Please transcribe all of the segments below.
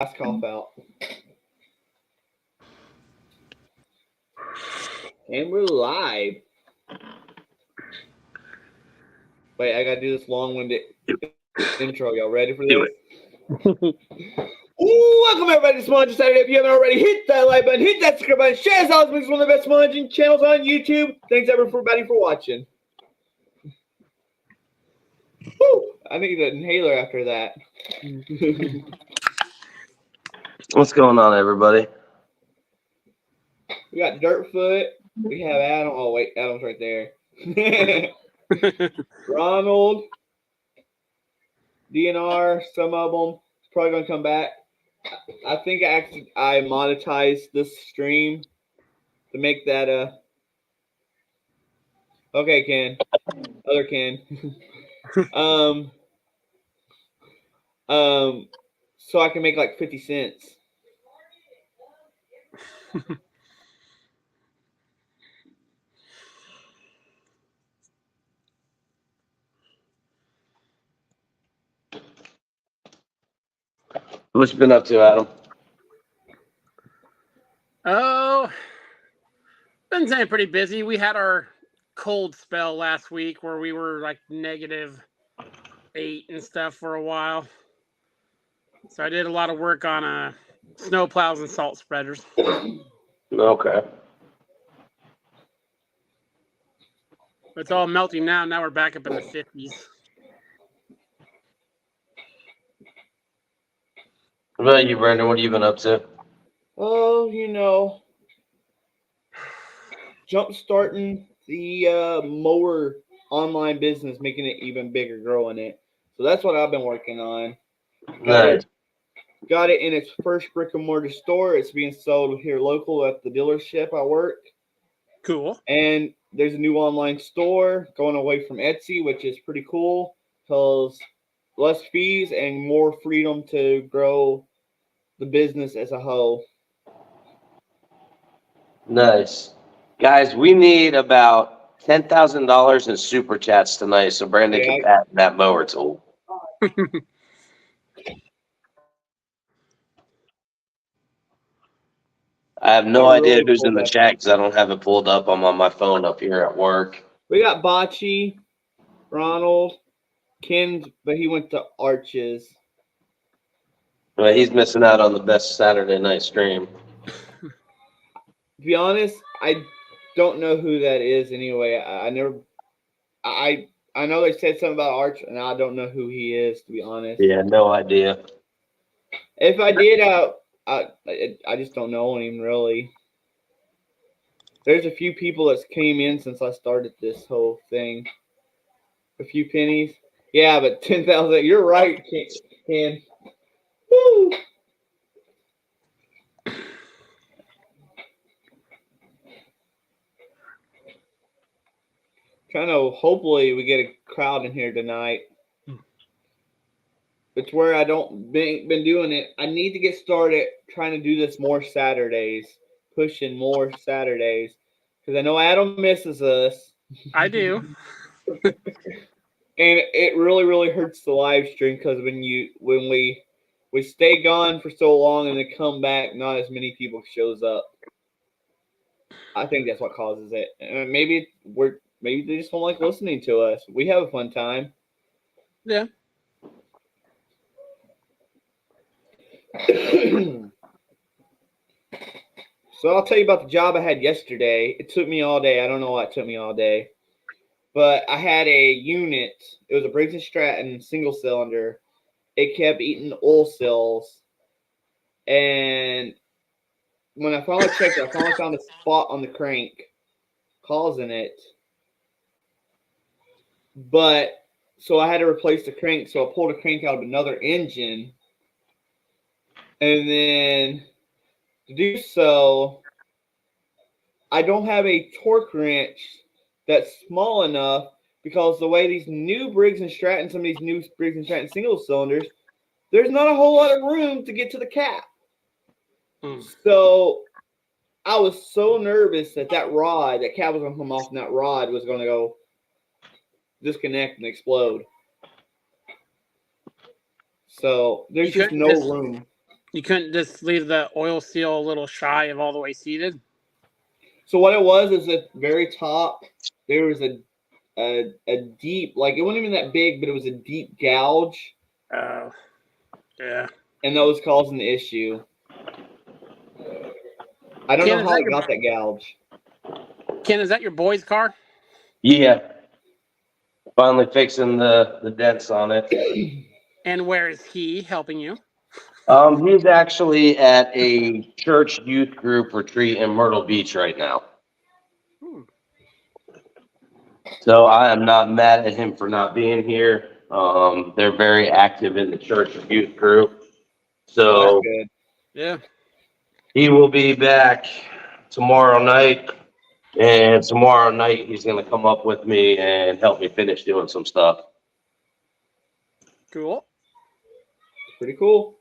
Last cough out. And we're live. Wait, I gotta do this long-winded intro. Y'all ready for this? Welcome everybody to Smudging Saturday. If you haven't already, hit that like button, hit that subscribe button, share this out. It's one of the best smudging channels on YouTube. Thanks everybody for watching. Woo! I need an inhaler after that. What's going on, everybody? We got Dirtfoot. We have Adam. Oh wait, Adam's right there. Ronald, DNR. Some of them. It's probably gonna come back. I think I monetized this stream to make that okay, Ken. Other Ken. So I can make like 50 cents. What you been up to, Adam? Oh, been staying pretty busy. We had our cold spell last week where we were like -8 and stuff for a while. So I did a lot of work on snow plows and salt spreaders. Okay. It's all melting now. Now we're back up in the 50s. What about you, Brandon? What have you been up to? Oh, jump starting the mower online business, making it even bigger, growing it. So that's what I've been working on. Nice. Got it in its first brick and mortar store. It's being sold here local at the dealership I work. Cool. And there's a new online store going away from Etsy, which is pretty cool because less fees and more freedom to grow the business as a whole. Nice. Guys, we need about $10,000 in super chats tonight so Brandon can patent that mower tool. I have no idea who's in the chat because I don't have it pulled up. I'm on my phone up here at work. We got Bocce, Ronald, Ken, but he went to Arches. Well, he's missing out on the best Saturday night stream. To be honest, I don't know who that is anyway. I know they said something about Arch, and I don't know who he is, to be honest. Yeah, no idea. If I did, I just don't know him really. There's a few people that's came in since I started this whole thing. A few pennies. Yeah, but 10,000. You're right, Ken. Woo! Trying to hopefully we get a crowd in here tonight. It's where I don't been doing it. I need to get started trying to do this more Saturdays, pushing more Saturdays, because I know Adam misses us. I do. And it really, really hurts the live stream because when we stay gone for so long and then come back, not as many people shows up. I think that's what causes it. And maybe they just don't like listening to us. We have a fun time. Yeah. So I'll tell you about the job I had yesterday. It took me all day. I don't know why it took me all day. But I had a unit. It was a Briggs & Stratton single cylinder. It kept eating oil cells. And when I finally checked it, I finally found a spot on the crank causing it. But so I had to replace the crank. So I pulled a crank out of another engine. And then to do so, I don't have a torque wrench that's small enough because the way these new Briggs & Stratton, some of these new Briggs & Stratton single cylinders, there's not a whole lot of room to get to the cap. So I was so nervous that cap was going to come off and that rod was going to go disconnect and explode. So there's just no room. You couldn't just leave the oil seal a little shy of all the way seated? So what it was is at the very top there was a deep, like it wasn't even that big, but it was a deep gouge, Oh, yeah. and that was causing the issue. I don't Ken, know is how that it got that gouge. Ken, is that your boy's car? Yeah. Finally fixing the dents on it. And where is he helping you? He's actually at a church youth group retreat in Myrtle Beach right now. Hmm. So I am not mad at him for not being here. They're very active in the church youth group. Oh, So that's good. Yeah. he will be back tomorrow night. And tomorrow night he's gonna come up with me and help me finish doing some stuff. Cool. Pretty cool.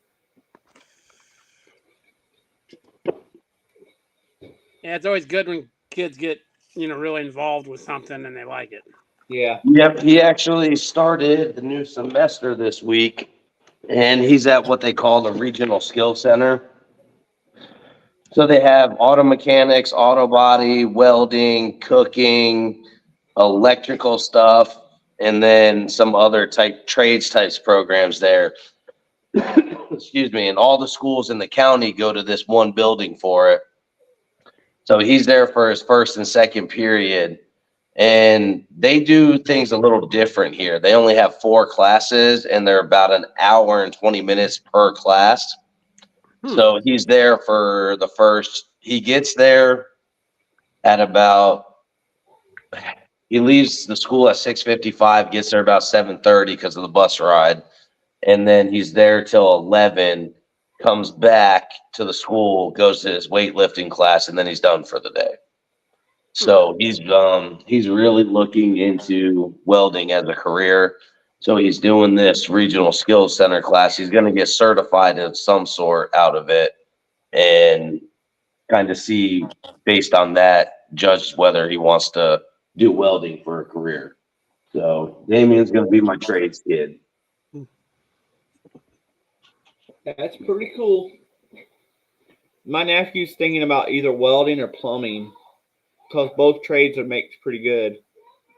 Yeah, it's always good when kids get, really involved with something and they like it. Yeah. Yep, he actually started the new semester this week, and he's at what they call the Regional Skill Center. So they have auto mechanics, auto body, welding, cooking, electrical stuff, and then some other trades types programs there. Excuse me. And all the schools in the county go to this one building for it. So he's there for his first and second period. And they do things a little different here. They only have 4 classes, and they're about an hour and 20 minutes per class. So he's there for the first, he gets there at about, he leaves the school at 6:55, gets there about 7:30 because of the bus ride. And then he's there till 11, comes back to the school, goes to his weightlifting class, and then he's done for the day. So he's really looking into welding as a career. So he's doing this regional skills center class. He's going to get certified of some sort out of it and kind of see based on that, judge whether he wants to do welding for a career. So Damien's going to be my trades kid. That's pretty cool. My nephew's thinking about either welding or plumbing because both trades are makes pretty good.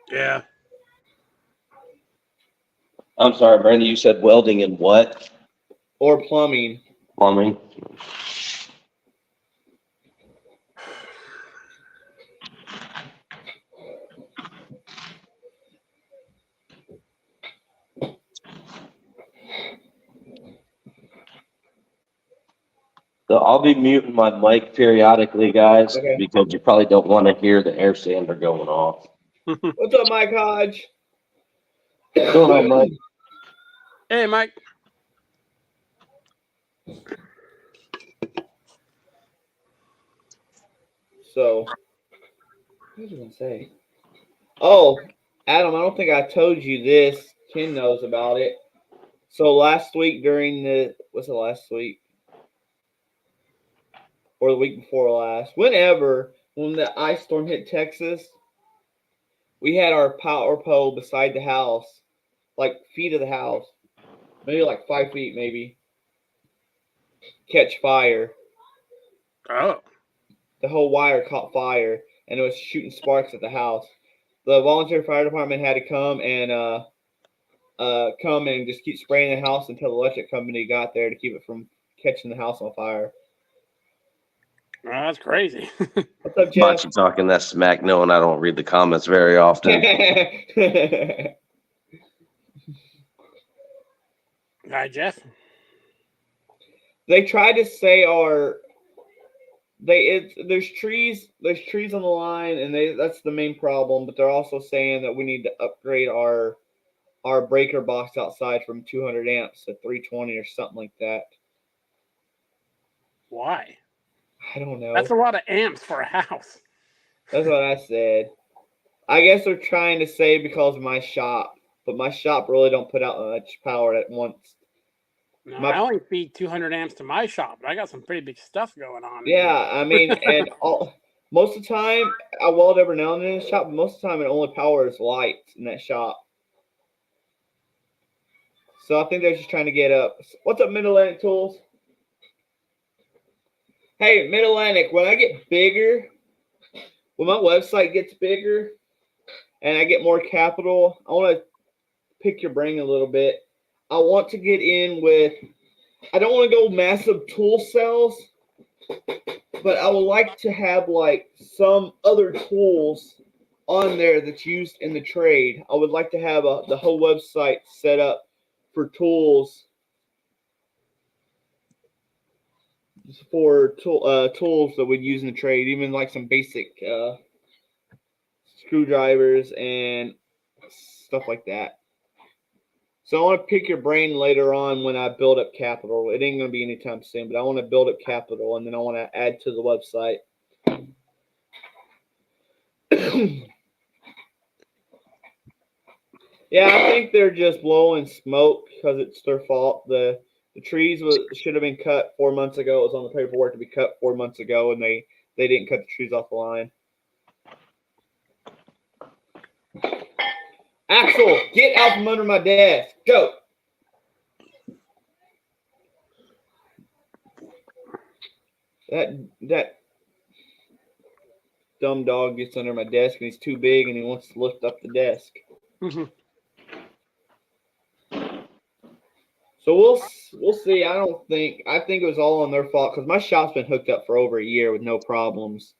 Yeah. I'm sorry, Brandy, you said welding and what? Or plumbing. Plumbing. So I'll be muting my mic periodically, guys, Okay. because you probably don't want to hear the air sander going off. What's up, Mike Hodge? What's going on, Mike? Hey, Mike. So, what was I going to say? Oh, Adam, I don't think I told you this. Ken knows about it. So last week during was it last week? Or the week before last? Whenever, when the ice storm hit Texas, we had our power pole beside the house, like feet of the house, maybe like 5 feet, maybe, catch fire. Oh. The whole wire caught fire, and it was shooting sparks at the house. The volunteer fire department had to come and just keep spraying the house until the electric company got there to keep it from catching the house on fire. Oh, that's crazy. What's up, Jeff? Watch you talking that smack, knowing I don't read the comments very often. Hi, Jeff. They tried to say there's trees on the line, and that's the main problem. But they're also saying that we need to upgrade our breaker box outside from 200 amps to 320 or something like that. Why? I don't know. That's a lot of amps for a house. That's what I said. I guess they're trying to say because of my shop, but my shop really don't put out much power at once. No, I only feed 200 amps to my shop, but I got some pretty big stuff going on. Yeah, I mean, and most of the time, I weld every now and then in the shop, but most of the time it only powers lights in that shop. So I think they're just trying to get up. What's up, Mid-Atlantic Tools? Hey, Mid Atlantic, when I get bigger, when my website gets bigger and I get more capital, I want to pick your brain a little bit. I want to get in with, I don't want to go massive tool sales, but I would like to have like some other tools on there that's used in the trade. I would like to have the whole website set up for tools tools that we'd use in the trade, even like some basic screwdrivers and stuff like that. So I want to pick your brain later on when I build up capital. It ain't going to be anytime soon, but I want to build up capital and then I want to add to the website. Yeah, I think they're just blowing smoke because it's their fault. The trees should have been cut 4 months ago. It was on the paperwork to be cut 4 months ago, and they didn't cut the trees off the line. Axel, get out from under my desk. Go. That dumb dog gets under my desk and he's too big and he wants to lift up the desk. Mm-hmm. So we'll see. I think it was all on their fault because my shop's been hooked up for over a year with no problems,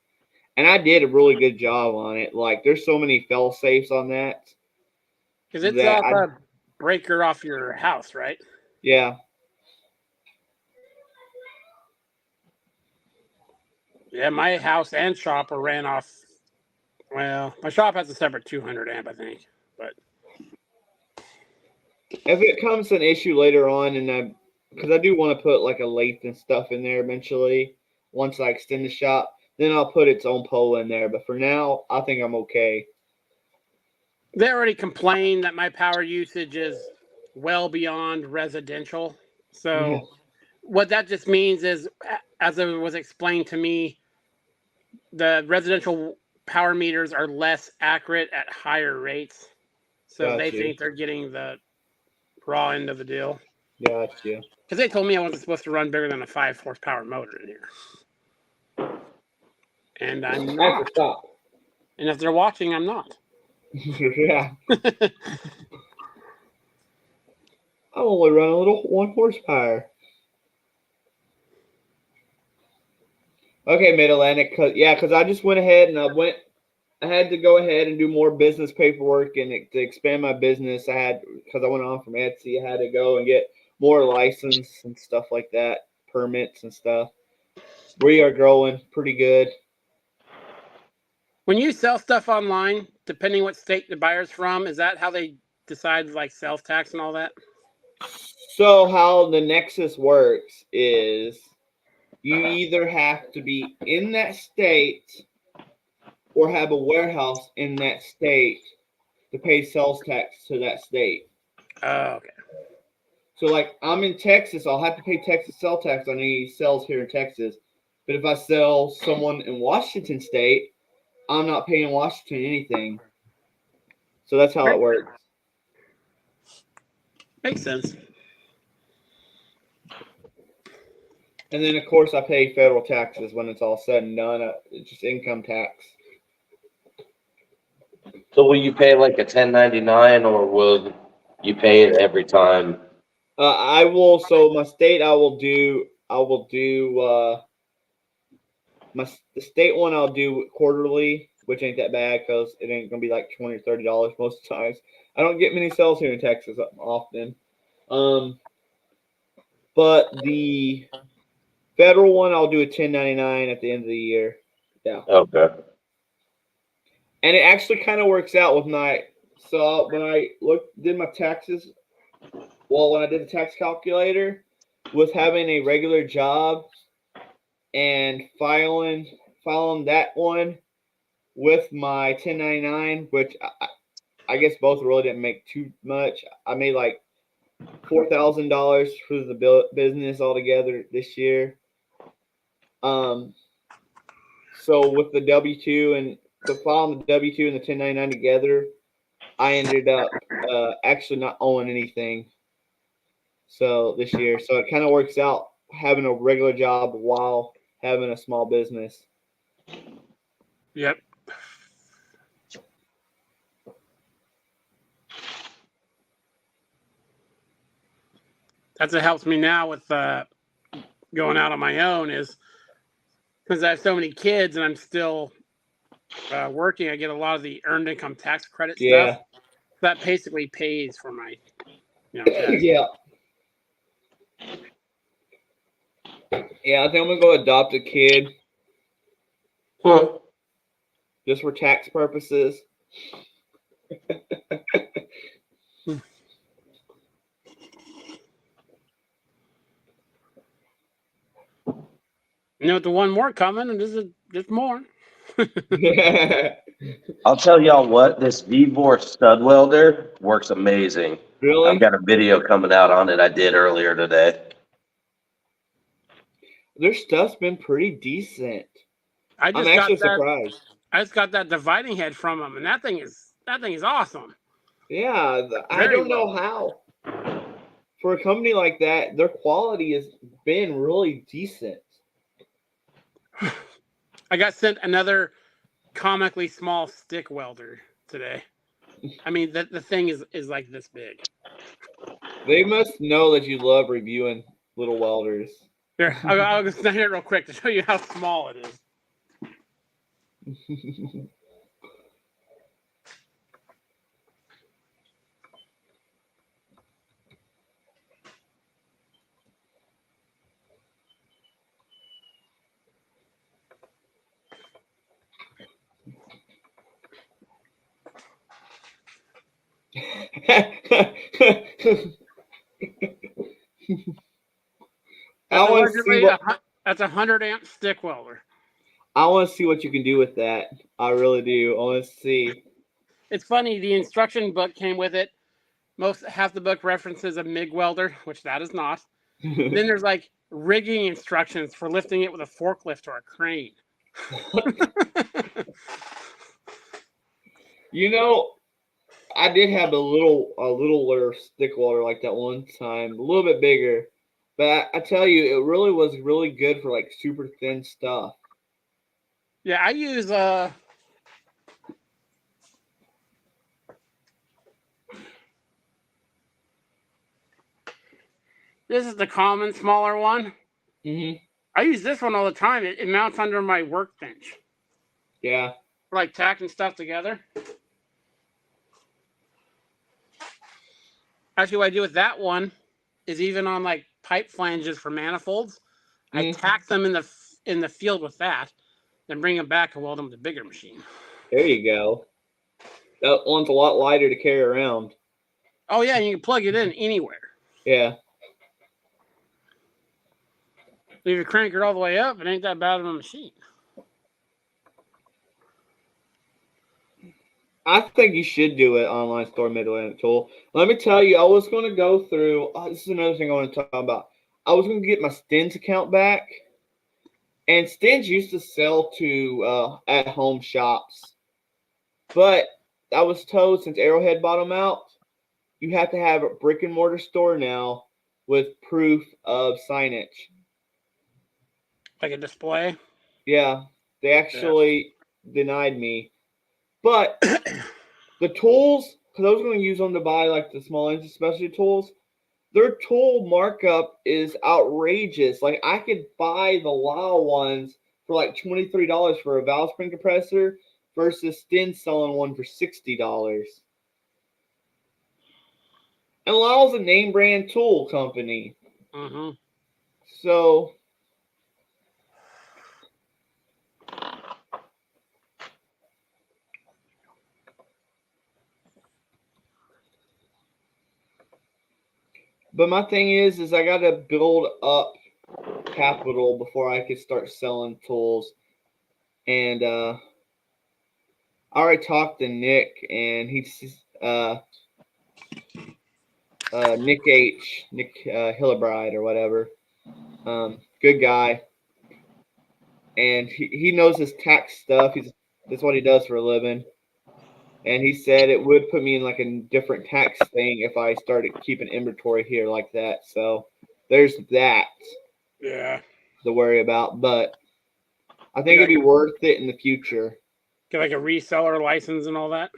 and I did a really good job on it. Like there's so many fail safes on that. Because it's off a breaker off your house, right? Yeah. Yeah, my house and shop are ran off. Well, my shop has a separate 200 amp, I think. But if it comes to an issue later on, and because I do want to put like a lathe and stuff in there eventually, once I extend the shop, then I'll put its own pole in there. But for now, I think I'm okay. They already complained that my power usage is well beyond residential. So what that just means is, as it was explained to me, the residential power meters are less accurate at higher rates. So they think they're getting the raw end of the deal. Gotcha. Because they told me I wasn't supposed to run bigger than a 5 horsepower motor in here. And I'm not. Stop. And if they're watching, I'm not. Yeah. I only run a little 1 horsepower. Okay, Mid Atlantic, because I just went ahead and I had to go ahead and do more business paperwork and to expand my business. Because I went on from Etsy, I had to go and get more license and stuff like that, permits and stuff. We are growing pretty good. When you sell stuff online, depending what state the buyer's from, is that how they decide like sales tax and all that? So how the Nexus works is you either have to be in that state or have a warehouse in that state to pay sales tax to that state. Oh, okay. So like I'm in Texas, I'll have to pay Texas sales tax on any sales here in Texas. But if I sell someone in Washington State, I'm not paying Washington anything. So that's how it works. Makes sense. And then, of course, I pay federal taxes when it's all said and done. It's just income tax. So will you pay like a 1099 or will you pay it every time? I will. So my state, I will do. The state one I'll do quarterly, which ain't that bad because it ain't gonna be like $20 or $30 most of the times. I don't get many sales here in Texas often. But the federal one I'll do a 1099 at the end of the year. Yeah. Okay. And it actually kind of works out with when I did my taxes. Well, when I did the tax calculator, with having a regular job and filing that one with my 1099, which I guess both really didn't make too much. I made like $4,000 for the business altogether this year. So with the W-2 and filing the W-2 and the 1099 together, I ended up actually not owing anything. So this year, so it kind of works out having a regular job while having a small business. Yep. That's what helps me now with going out on my own is because I have so many kids and I'm still working. I get a lot of the earned income tax credit Yeah. stuff. That basically pays for my, tax. Yeah. Yeah, I think I'm gonna go adopt a kid Huh. just for tax purposes. The one more coming, and there's more. I'll tell y'all what, this VBOR stud welder works amazing. Really? I've got a video coming out on it I did earlier today. Their stuff's been pretty decent. I I'm just actually got that. surprised. I just got that dividing head from them, and that thing is awesome. Yeah, I Very don't know how. For a company like that, their quality has been really decent. I got sent another comically small stick welder today. I mean, the thing is like this big. They must know that you love reviewing little welders. Here, I'll just stand here real quick to show you how small it is. I want to see what That's a 100-amp stick welder. I want to see what you can do with that. I really do. I want to see. It's funny. The instruction book came with it. Half the book references a MIG welder, which that is not. Then there's like rigging instructions for lifting it with a forklift or a crane. I did have a littler stick welder like that one time, a little bit bigger. But I tell you, it really was really good for like super thin stuff. Yeah, I use this is the common smaller one. Mm-hmm. I use this one all the time. It mounts under my workbench. Yeah. For like tacking stuff together. Actually, what I do with that one is even on like pipe flanges for manifolds, I tack them in the field with that, then bring them back and weld them with a bigger machine. There you go. That one's a lot lighter to carry around. Oh yeah, and you can plug it in anywhere. Yeah. If you crank it all the way up, it ain't that bad of a machine. I think you should do it online store Mid-Atlantic Tool. Let me tell you, I was going to go through. This is another thing I want to talk about. I was going to get my Stins account back, and Stins used to sell to at-home shops, but I was told since Arrowhead bought them out, you have to have a brick and mortar store now with proof of signage. Like a display? Yeah, they actually denied me. But the tools, because I was going to use them to buy like the small engine specialty tools, their tool markup is outrageous. Like I could buy the Lyle ones for like $23 for a valve spring compressor versus Stin selling one for $60. And Lyle's a name brand tool company. Mm-hmm. So but my thing is I got to build up capital before I could start selling tools. And I already talked to Nick, and he's Nick Hillebride or whatever. Good guy, and he knows his tax stuff. That's what he does for a living. And he said it would put me in like a different tax thing if I started keeping inventory here like that. So there's that Yeah. to worry about. But I think it'd be worth it in the future. Get like a reseller license and all that.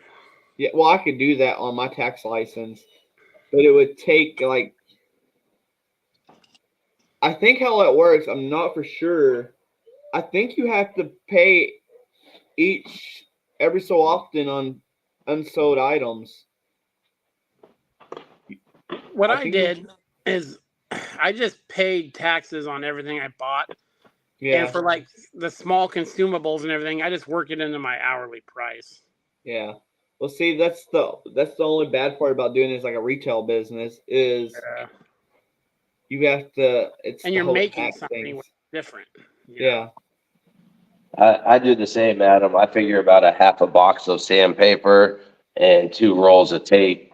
Yeah, well, I could do that on my tax license, but it would take like. I think how that works. I'm not for sure. I think you have to pay every so often on unsold items. What I I think did is I just paid taxes on everything I bought. Yeah, And for like the small consumables and everything, I just work it into my hourly price. yeah. Well, see, that's the only bad part about doing it as like a retail business is you have to. It's And the you're whole making tax something things. different. you know? Yeah. I do the same, Adam. I figure about a half a box of sandpaper and 2 rolls of tape,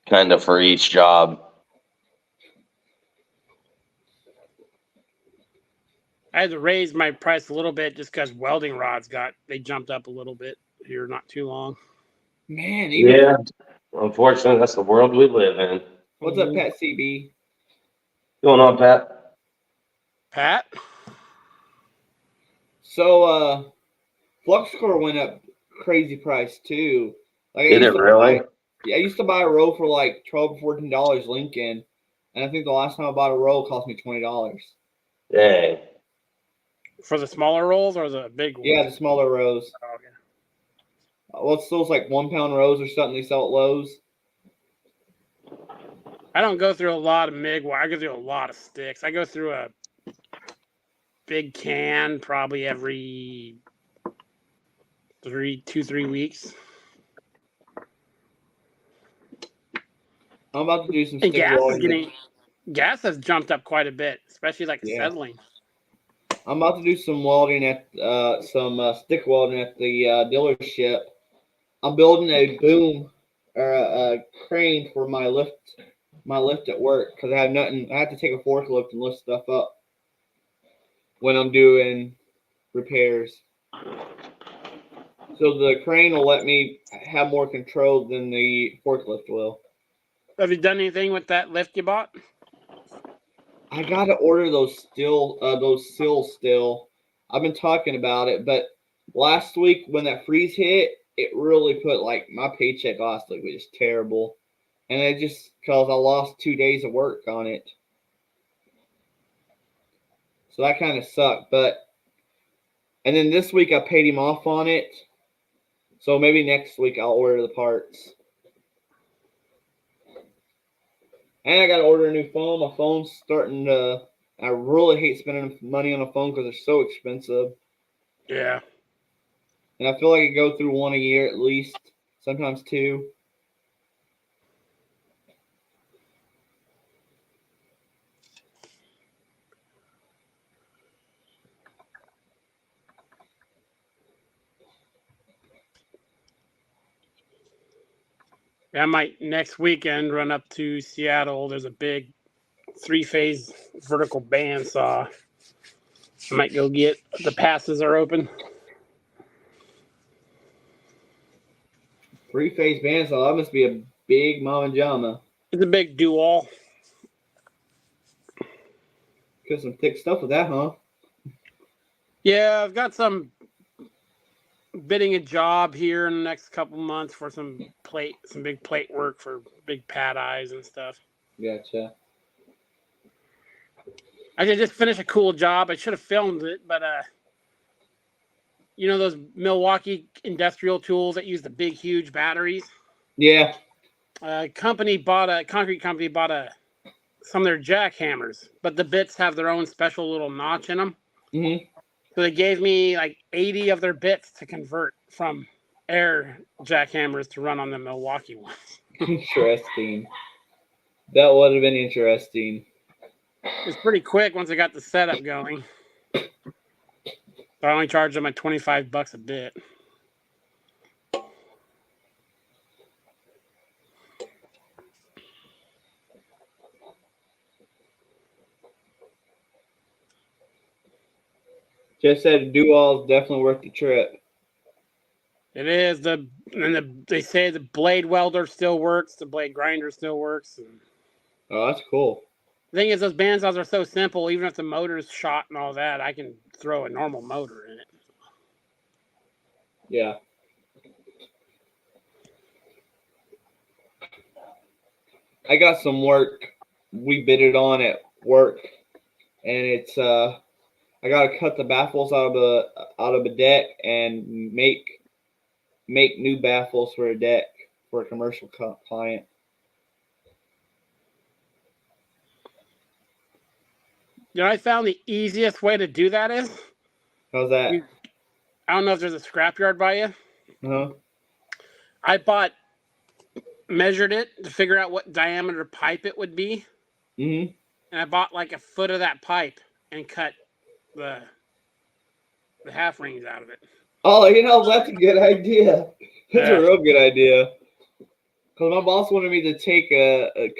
kind of for each job. I had to raise my price a little bit just because welding rods they jumped up a little bit here not too long. Man, even Yeah. Unfortunately, that's the world we live in. what's up, Pat CB? Going on, Pat? Pat? So, FluxCore went up crazy price too. Like Did it really? I used to buy a roll for like $12, $14 Lincoln, and I think the last time I bought a roll cost me $20. Dang. For the smaller rolls or the big ones? Yeah, the smaller rows. Oh, okay. Well, it's those like 1 pound rows or something they sell at Lowe's. I don't go through a lot of MIG wire. I go through a lot of sticks. I go through a big can probably every 3 weeks. I'm about to do some And stick welding. gas has jumped up quite a bit, especially like Yeah. acetylene. I'm about to do some welding at some stick welding at the dealership. I'm building a boom or a crane for my lift at work because I have nothing. I have to take a forklift and lift stuff up when I'm doing repairs. So the crane will let me have more control than the forklift will. Have you done anything with that lift you bought? I gotta order those seals still. I've been talking about it, but last week when that freeze hit, it really put like my paycheck last week was just terrible, and it just because I lost 2 days of work on it, so that kind of sucked. And then this week I paid him off on it, so maybe next week I'll order the parts. And I got to order a new phone. My phone's starting to. I really hate spending money on a phone because they're so expensive. Yeah. And I feel like I go through one a year at least, sometimes 2. I might next weekend run up to Seattle. There's a big 3-phase vertical bandsaw. I might go get the passes are open. 3-phase bandsaw. That must be a big mama jama. It's a big dual. Got some thick stuff with that, huh? Yeah, I've got some bidding a job here in the next couple months for some big plate work for big pad eyes and stuff. Gotcha. I did just finish a cool job. I should have filmed it, but you know those Milwaukee industrial tools that use the big, huge batteries? Yeah. A concrete company bought some of their jackhammers, but the bits have their own special little notch in them. Mm-hmm. So they gave me like 80 of their bits to convert from air jackhammers to run on the Milwaukee ones. Interesting. That would have been interesting. It's pretty quick once I got the setup going. I only charged them like $25 a bit. Just said Dual is definitely worth the trip. It is they say the blade welder still works, the blade grinder still works. Oh, that's cool. The thing is, those bandsaws are so simple. Even if the motor's shot and all that, I can throw a normal motor in it. Yeah. I got some work we bid it on at work, and it's I gotta cut the baffles out of a deck and make new baffles for a deck for a commercial client. You know, I found the easiest way to do that is, How's that? I don't know if there's a scrapyard by you. Huh? I measured it to figure out what diameter pipe it would be, Mm-hmm. and I bought like a foot of that pipe and cut the half rings out of it. Oh, that's a good idea. That's Yeah. a real good idea. Because my boss wanted me to take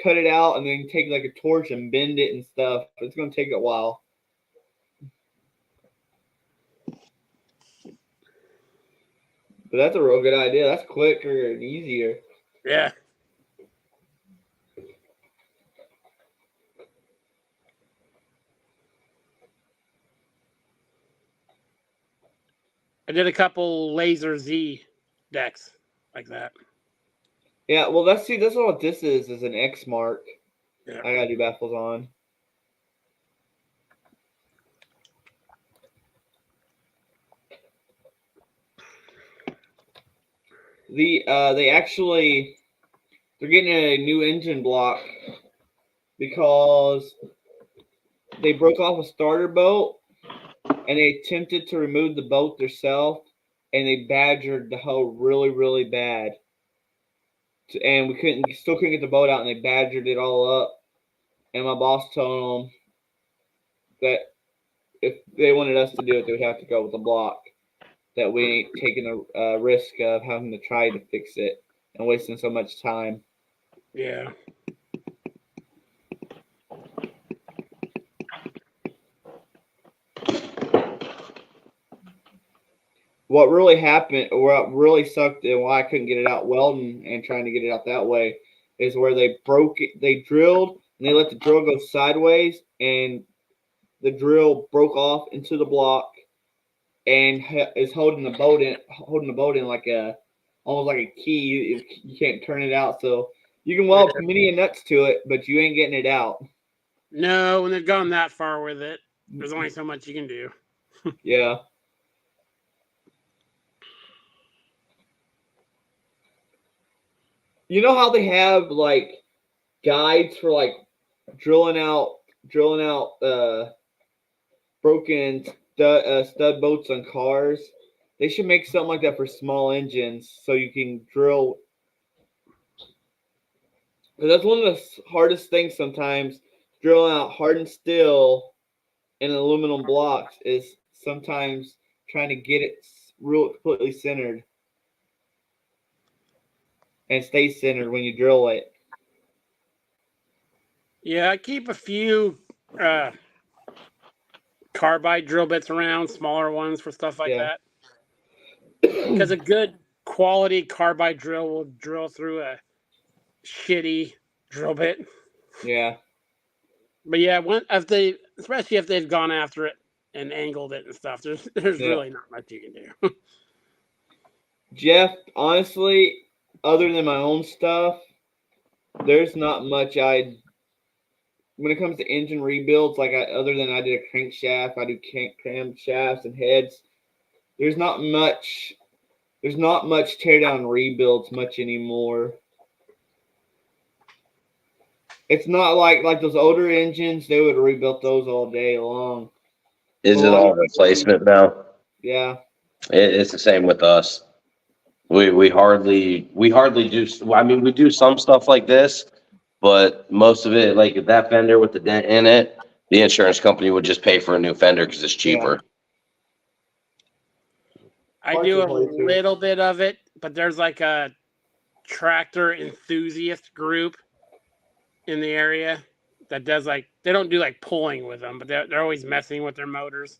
cut it out and then take like a torch and bend it and stuff. It's going to take a while. But that's a real good idea. That's quicker and easier. Yeah. I did a couple Laser Z decks like that. Yeah, well, that's what this is an X mark. Yeah. I gotta do baffles on. They're getting a new engine block because they broke off a starter bolt and they attempted to remove the bolt themselves and they badgered the hoe really, really bad. And we still couldn't get the boat out, and they badgered it all up. And my boss told them that if they wanted us to do it, they would have to go with the block. That we ain't taking a risk of having to try to fix it and wasting so much time. Yeah. What really happened, or what really sucked, and why I couldn't get it out welding and trying to get it out that way, is where they broke it. They drilled and they let the drill go sideways, and the drill broke off into the block and is holding the boat in like almost like a key. You can't turn it out, so you can weld many nuts to it, but you ain't getting it out. No, when they've gone that far with it, there's only so much you can do. Yeah. You know how they have like guides for like drilling out broken stud boats on cars? They should make something like that for small engines so you can drill. Because that's one of the hardest things sometimes, drilling out hardened steel in aluminum blocks is sometimes trying to get it real completely centered and stay centered when you drill it. Yeah, I keep a few carbide drill bits around, smaller ones for stuff like that. Because a good quality carbide drill will drill through a shitty drill bit. Yeah. But yeah, especially if they've gone after it and angled it and stuff, there's really not much you can do. Jeff, honestly, other than my own stuff, there's not much when it comes to engine rebuilds, other than I did a crankshaft, I do cranshafts and heads. There's not much teardown rebuilds much anymore. It's not like those older engines, they would have rebuilt those all day long. Is it all replacement now? Yeah. It's the same with us. We hardly do. I mean, we do some stuff like this, but most of it, like that fender with the dent in it, the insurance company would just pay for a new fender because it's cheaper. I do a little bit of it, but there's like a tractor enthusiast group in the area that does they don't do like pulling with them, but they're always messing with their motors.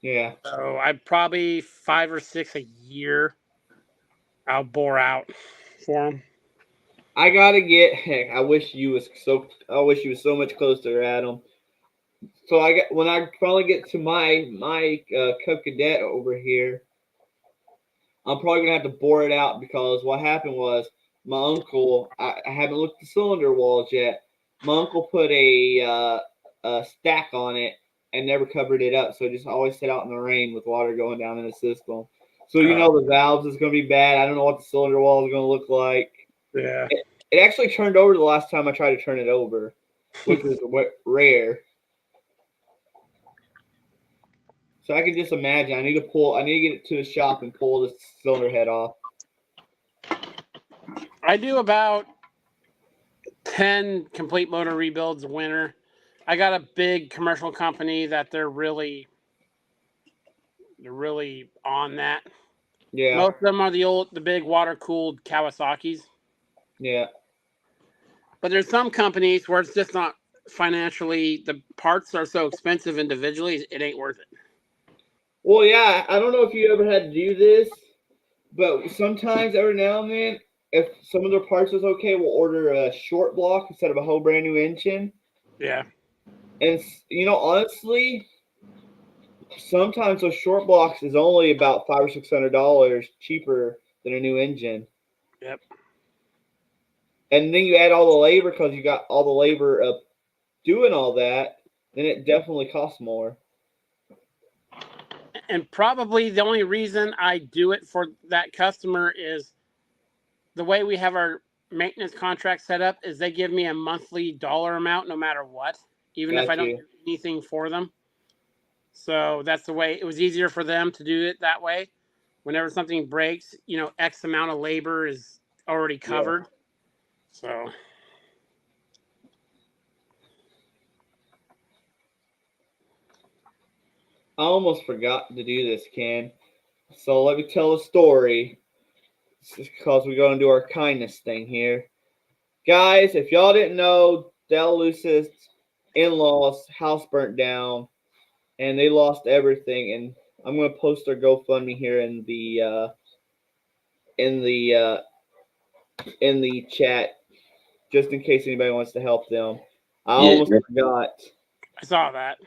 Yeah. So I probably 5 or 6 a year I'll bore out for them. I gotta get. Heck, I wish you was so much closer, Adam. So when I finally get to my Cub Cadet over here, I'm probably gonna have to bore it out because what happened was my uncle. I haven't looked at the cylinder walls yet. My uncle put a stack on it and never covered it up, so it just always sat out in the rain with water going down in the system. So the valves is gonna be bad. I don't know what the cylinder wall is gonna look like. Yeah. It actually turned over the last time I tried to turn it over, which was rare. So I can just imagine. I need to get it to the shop and pull the cylinder head off. I do about 10 complete motor rebuilds a winter. I got a big commercial company that they're really on that. Yeah. Most of them are the big water cooled Kawasaki's. Yeah. But there's some companies where it's just not financially, the parts are so expensive individually, it ain't worth it. Well, yeah, I don't know if you ever had to do this, but sometimes every now and then, if some of their parts is okay, we'll order a short block instead of a whole brand new engine. Yeah. And honestly, sometimes those short blocks is only about $500 or $600 cheaper than a new engine. Yep. And then you add all the labor because you got all the labor of doing all that, then it definitely costs more. And probably the only reason I do it for that customer is the way we have our maintenance contract set up is they give me a monthly dollar amount no matter what, even if I don't do anything for them. So that's the way. It was easier for them to do it that way. Whenever something breaks, X amount of labor is already covered. Yeah. So I almost forgot to do this, Ken. So let me tell a story because we're going to do our kindness thing here. Guys, if y'all didn't know, Delaluce's in-laws' house burnt down and they lost everything. And I'm going to post their GoFundMe here in the chat just in case anybody wants to help them. I almost forgot. I saw that.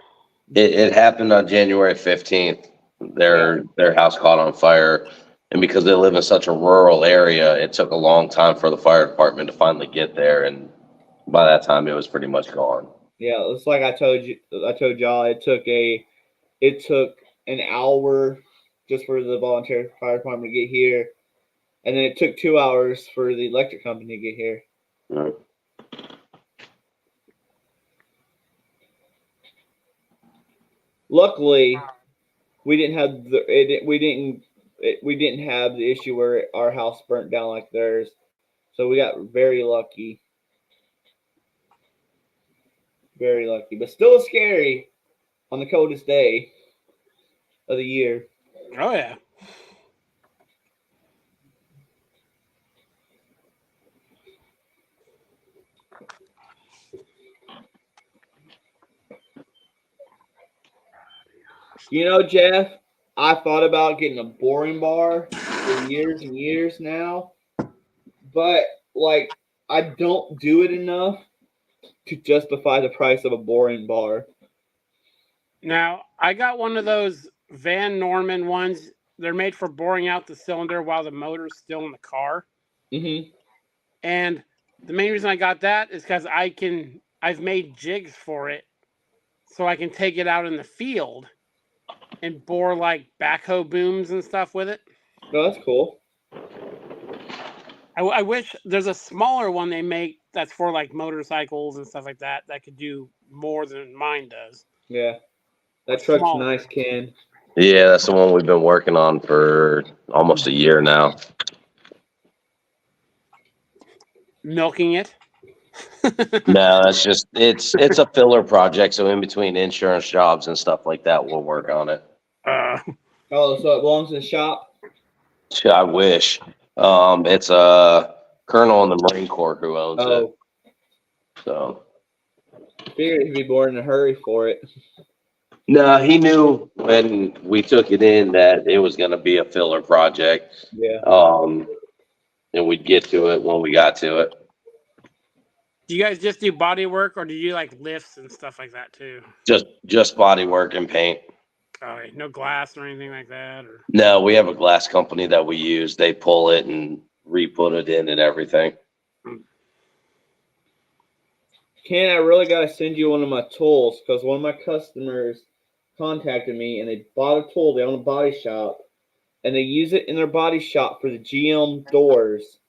It happened on January 15th. Their house caught on fire. And because they live in such a rural area, it took a long time for the fire department to finally get there. And by that time, it was pretty much gone. Yeah, it's like I told y'all, it took an hour just for the volunteer fire department to get here. And then it took 2 hours for the electric company to get here. Right. Luckily, we didn't have the issue where our house burnt down like theirs, so we got very lucky. Very lucky, but still scary on the coldest day of the year. Oh yeah. Jeff, I thought about getting a boring bar for years and years now, but I don't do it enough to justify the price of a boring bar. Now, I got one of those Van Norman ones. They're made for boring out the cylinder while the motor's still in the car. Mm-hmm. And the main reason I got that is because I've made jigs for it so I can take it out in the field and bore like backhoe booms and stuff with it. Oh, that's cool. I wish there's a smaller one they make that's for like motorcycles and stuff like that could do more than mine does. Yeah. That truck's nice, Ken. Yeah, that's the one we've been working on for almost a year now. Milking it? No, that's just it's a filler project. So in between insurance jobs and stuff like that, we'll work on it. So it belongs to the shop? I wish. It's a colonel in the Marine Corps who owns it. So I figured he'd be born in a hurry for it. No, he knew when we took it in that it was going to be a filler project. Yeah. And we'd get to it when we got to it. Do you guys just do body work, or do you like lifts and stuff like that too? Just body work and paint. Oh, no glass or anything like that, or No, we have a glass company that we use. They pull it and re-put it in and everything. Ken, I really got to send you one of my tools because one of my customers contacted me and they bought a tool. They own a body shop and they use it in their body shop for the GM doors,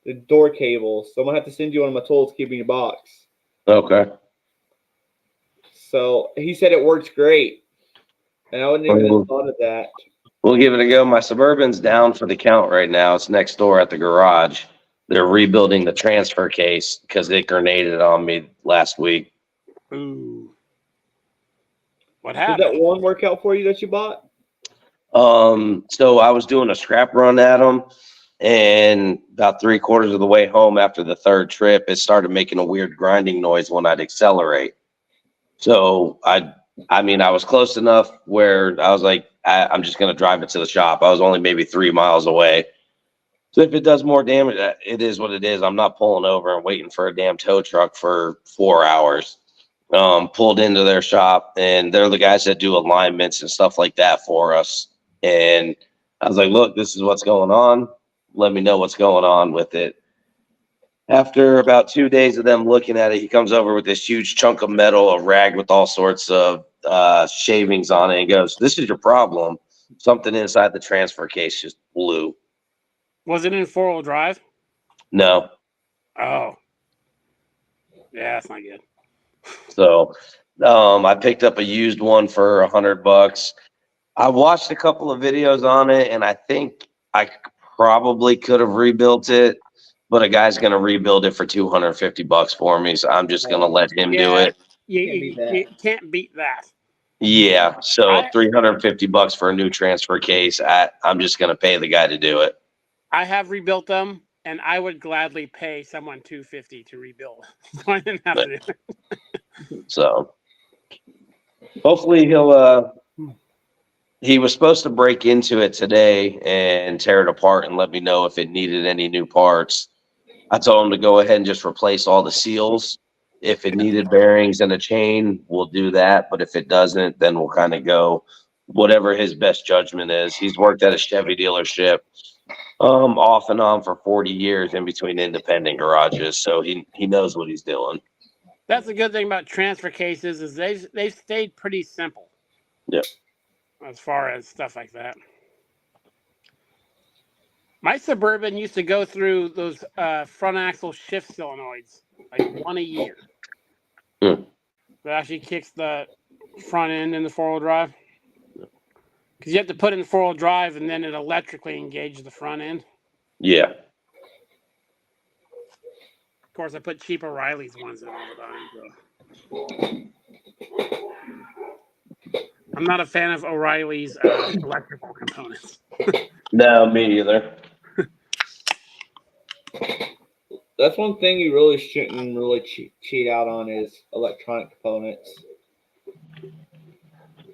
the door cables. So I'm going to have to send you one of my tools to keep in your box. Okay. So he said it works great. And I wouldn't even have thought of that. We'll give it a go. My Suburban's down for the count right now. It's next door at the garage. They're rebuilding the transfer case because it grenaded on me last week. ooh, what Did happened? that one work out for you that you bought? So I was doing a scrap run at them, and about 3/4 of the way home after the third trip, it started making a weird grinding noise when I'd accelerate. So I mean, I was close enough where I was like, I'm just going to drive it to the shop. I was only maybe 3 miles away. So if it does more damage, it is what it is. I'm not pulling over and waiting for a damn tow truck for 4 hours. Pulled into their shop, and they're the guys that do alignments and stuff like that for us. And I was like, look, this is what's going on. Let me know what's going on with it. After about 2 days of them looking at it, he comes over with this huge chunk of metal, a rag with all sorts of shavings on it, and goes, this is your problem. Something inside the transfer case just blew. Was it in 4-wheel drive? No. Oh, yeah, that's not good. So I picked up a used one for $100. I watched a couple of videos on it, and I think I probably could have rebuilt it, but a guy's going to rebuild it for $250 for me. So I'm just going to let him do it. You can't beat that. Yeah. So $350 for a new transfer case. I'm just going to pay the guy to do it. I have rebuilt them, and I would gladly pay someone $250 to rebuild. So I didn't have to do it. So hopefully he was supposed to break into it today and tear it apart and let me know if it needed any new parts. I told him to go ahead and just replace all the seals. If it needed bearings and a chain, we'll do that. But if it doesn't, then we'll kind of go whatever his best judgment is. He's worked at a Chevy dealership off and on for 40 years in between independent garages. So he knows what he's doing. That's the good thing about transfer cases is they've stayed pretty simple. Yep. As far as stuff like that. My Suburban used to go through those front axle shift solenoids, like one a year. Hmm. That actually kicks the front end in the 4-wheel drive. Because you have to put in the 4-wheel drive and then it electrically engages the front end. Yeah. Of course, I put cheap O'Reilly's ones in all the time. So. I'm not a fan of O'Reilly's electrical components. No, me either. That's one thing you really shouldn't really cheat out on is electronic components.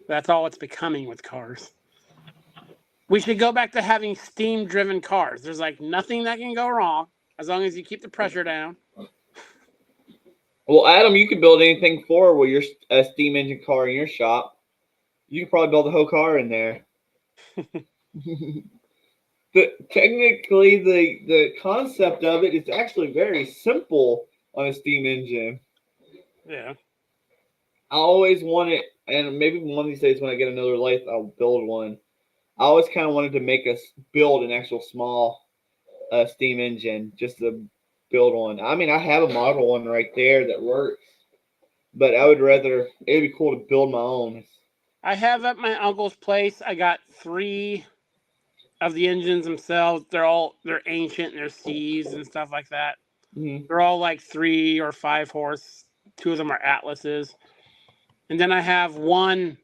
That's all it's becoming with cars. We should go back to having steam-driven cars. There's like nothing that can go wrong as long as you keep the pressure down. Well, Adam, you could build anything forward with your steam engine car in your shop. You could probably build a whole car in there. Technically, the concept of it is actually very simple on a steam engine. Yeah. I always wanted, and maybe one of these days when I get another lathe, I'll build one. I always kind of wanted to make us build an actual small steam engine, just to build one. I mean, I have a model one right there that works, but I would rather, it'd be cool to build my own. I have at my uncle's place, I got 3 of the engines themselves. They're ancient, and they're C's and stuff like that. Mm-hmm. They're all like 3 or 5 horse. 2 of them are Atlases. And then I have one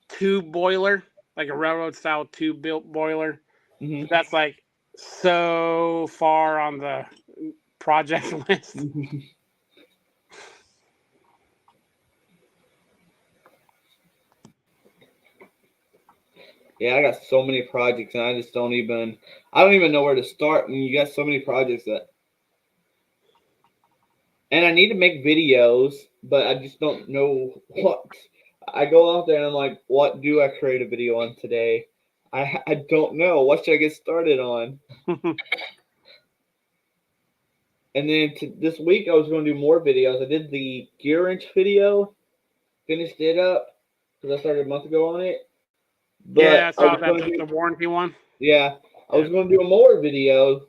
tube boiler, like a railroad style tube built boiler. Mm-hmm. That's like so far on the project list. Mm-hmm. Yeah, I got so many projects, and I don't even know where to start. I mean, you got so many projects that. and I need to make videos, but I just don't know what. I go out there and I'm like, what do I create a video on today? I don't know. What should I get started on? And then this week I was going to do more videos. I did the gear wrench video, finished it up because I started a month ago on it. But Yeah, I saw was that gonna do- the warranty one. Yeah, I was going to do more videos,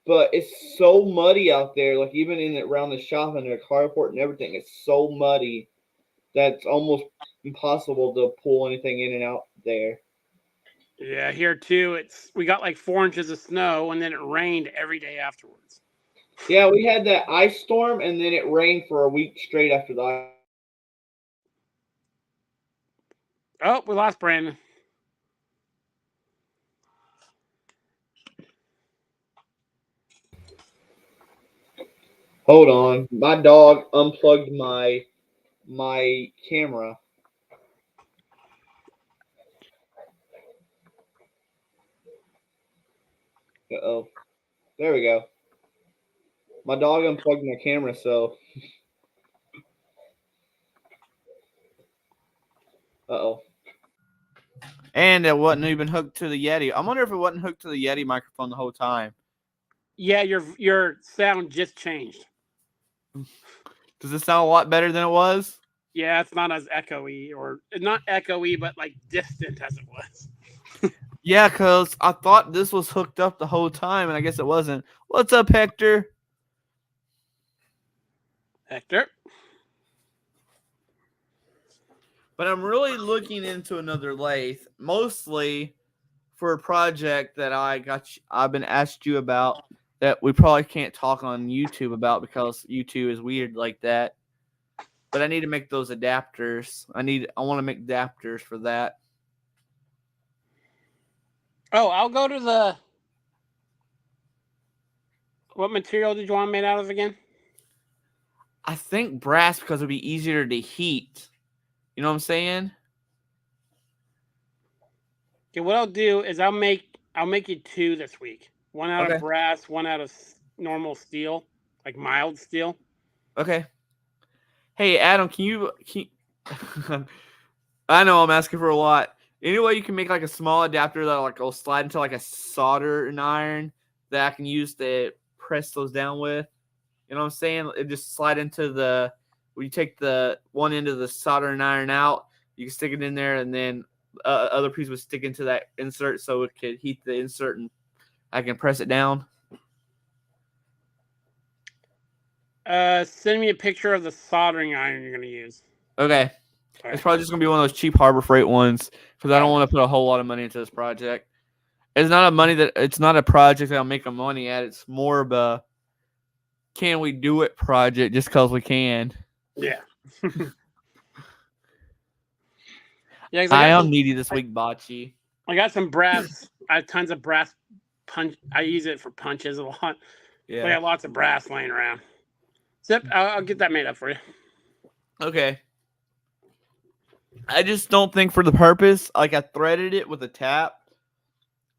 but it's so muddy out there. Like even around the shop and the carport and everything, it's so muddy that it's almost impossible to pull anything in and out there. Yeah, here too. We got like 4 inches of snow, and then it rained every day afterwards. Yeah, we had that ice storm, and then it rained for a week straight after the ice. Oh, we lost Brandon. Hold on, my dog unplugged my camera. Uh-oh. There we go. My dog unplugged my camera, so. Uh-oh. And it wasn't even hooked to the Yeti. I wonder if it wasn't hooked to the Yeti microphone the whole time. Yeah, your sound just changed. Does it sound a lot better than it was? Yeah, it's not as echoey, or not echoey, but like distant as it was. Yeah, because I thought this was hooked up the whole time, and I guess it wasn't. What's up, Hector? Hector. But I'm really looking into another lathe, mostly for a project that I've been asked you about that we probably can't talk on YouTube about because YouTube is weird like that. But I need to make those adapters. I want to make adapters for that. Oh, I'll go to the. What material did you want made out of again? I think brass because it'd be easier to heat. You know what I'm saying? Okay, what I'll do is I'll make you 2 this week. One out of brass, one out of normal steel, like mild steel. Okay. Hey, Adam, can you I know I'm asking for a lot. Any way you can make like a small adapter that like will slide into like a soldering iron that I can use to press those down with? You know what I'm saying? It just slide into when you take the one end of the soldering iron out, you can stick it in there, and then other piece would stick into that insert so it could heat the insert, and I can press it down. Send me a picture of the soldering iron you're gonna use. Okay. It's probably just gonna be one of those cheap Harbor Freight ones because I don't want to put a whole lot of money into this project. It's not a project that'll make a money at. It's more of a can we do it project just because we can. Yeah. I am needy this week, Bocce. I got some brass. I have tons of brass punch. I use it for punches a lot. Yeah. I got lots of brass laying around. Zip, I'll get that made up for you. Okay. I just don't think for the purpose, like I threaded it with a tap.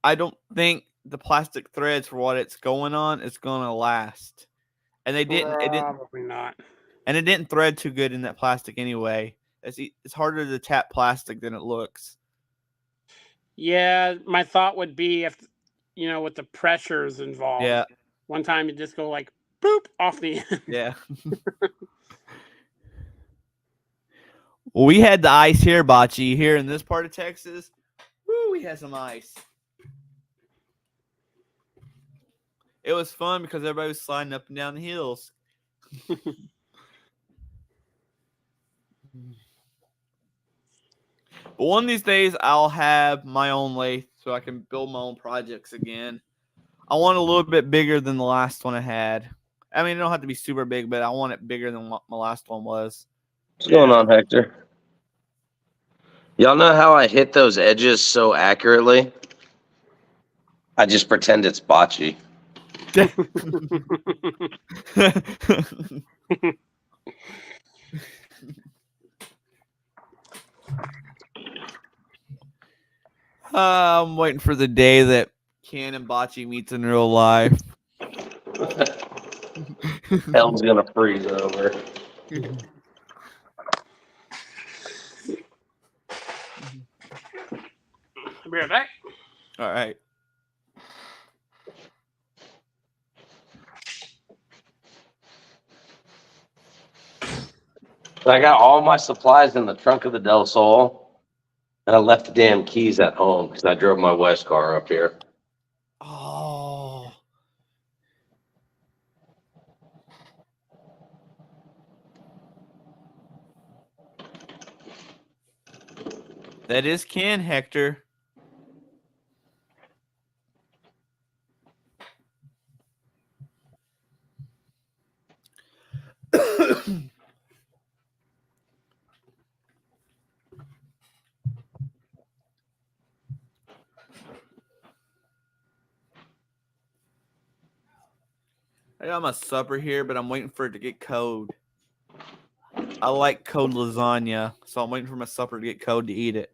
I don't think the plastic threads for what it's going on is going to last. And they didn't. Probably not. And it didn't thread too good in that plastic anyway. It's harder to tap plastic than it looks. Yeah, my thought would be if, with the pressures involved. Yeah. One time you just go like, boop, off the end. Yeah. Well, we had the ice here, Bocce, here in this part of Texas. Woo, we had some ice. It was fun because everybody was sliding up and down the hills. But one of these days, I'll have my own lathe so I can build my own projects again. I want a little bit bigger than the last one I had. I mean, it don't have to be super big, but I want it bigger than what my last one was. What's going on, Hector? Y'all know how I hit those edges so accurately? I just pretend it's bocce. I'm waiting for the day that Ken and Bocce meets in real life. Hell's gonna freeze over. I'll be right back. All right. I got all my supplies in the trunk of the Del Sol, and I left the damn keys at home because I drove my West car up here. Oh. That is Ken, Hector. I got my supper here, but I'm waiting for it to get cold. I like cold lasagna, so I'm waiting for my supper to get cold to eat it.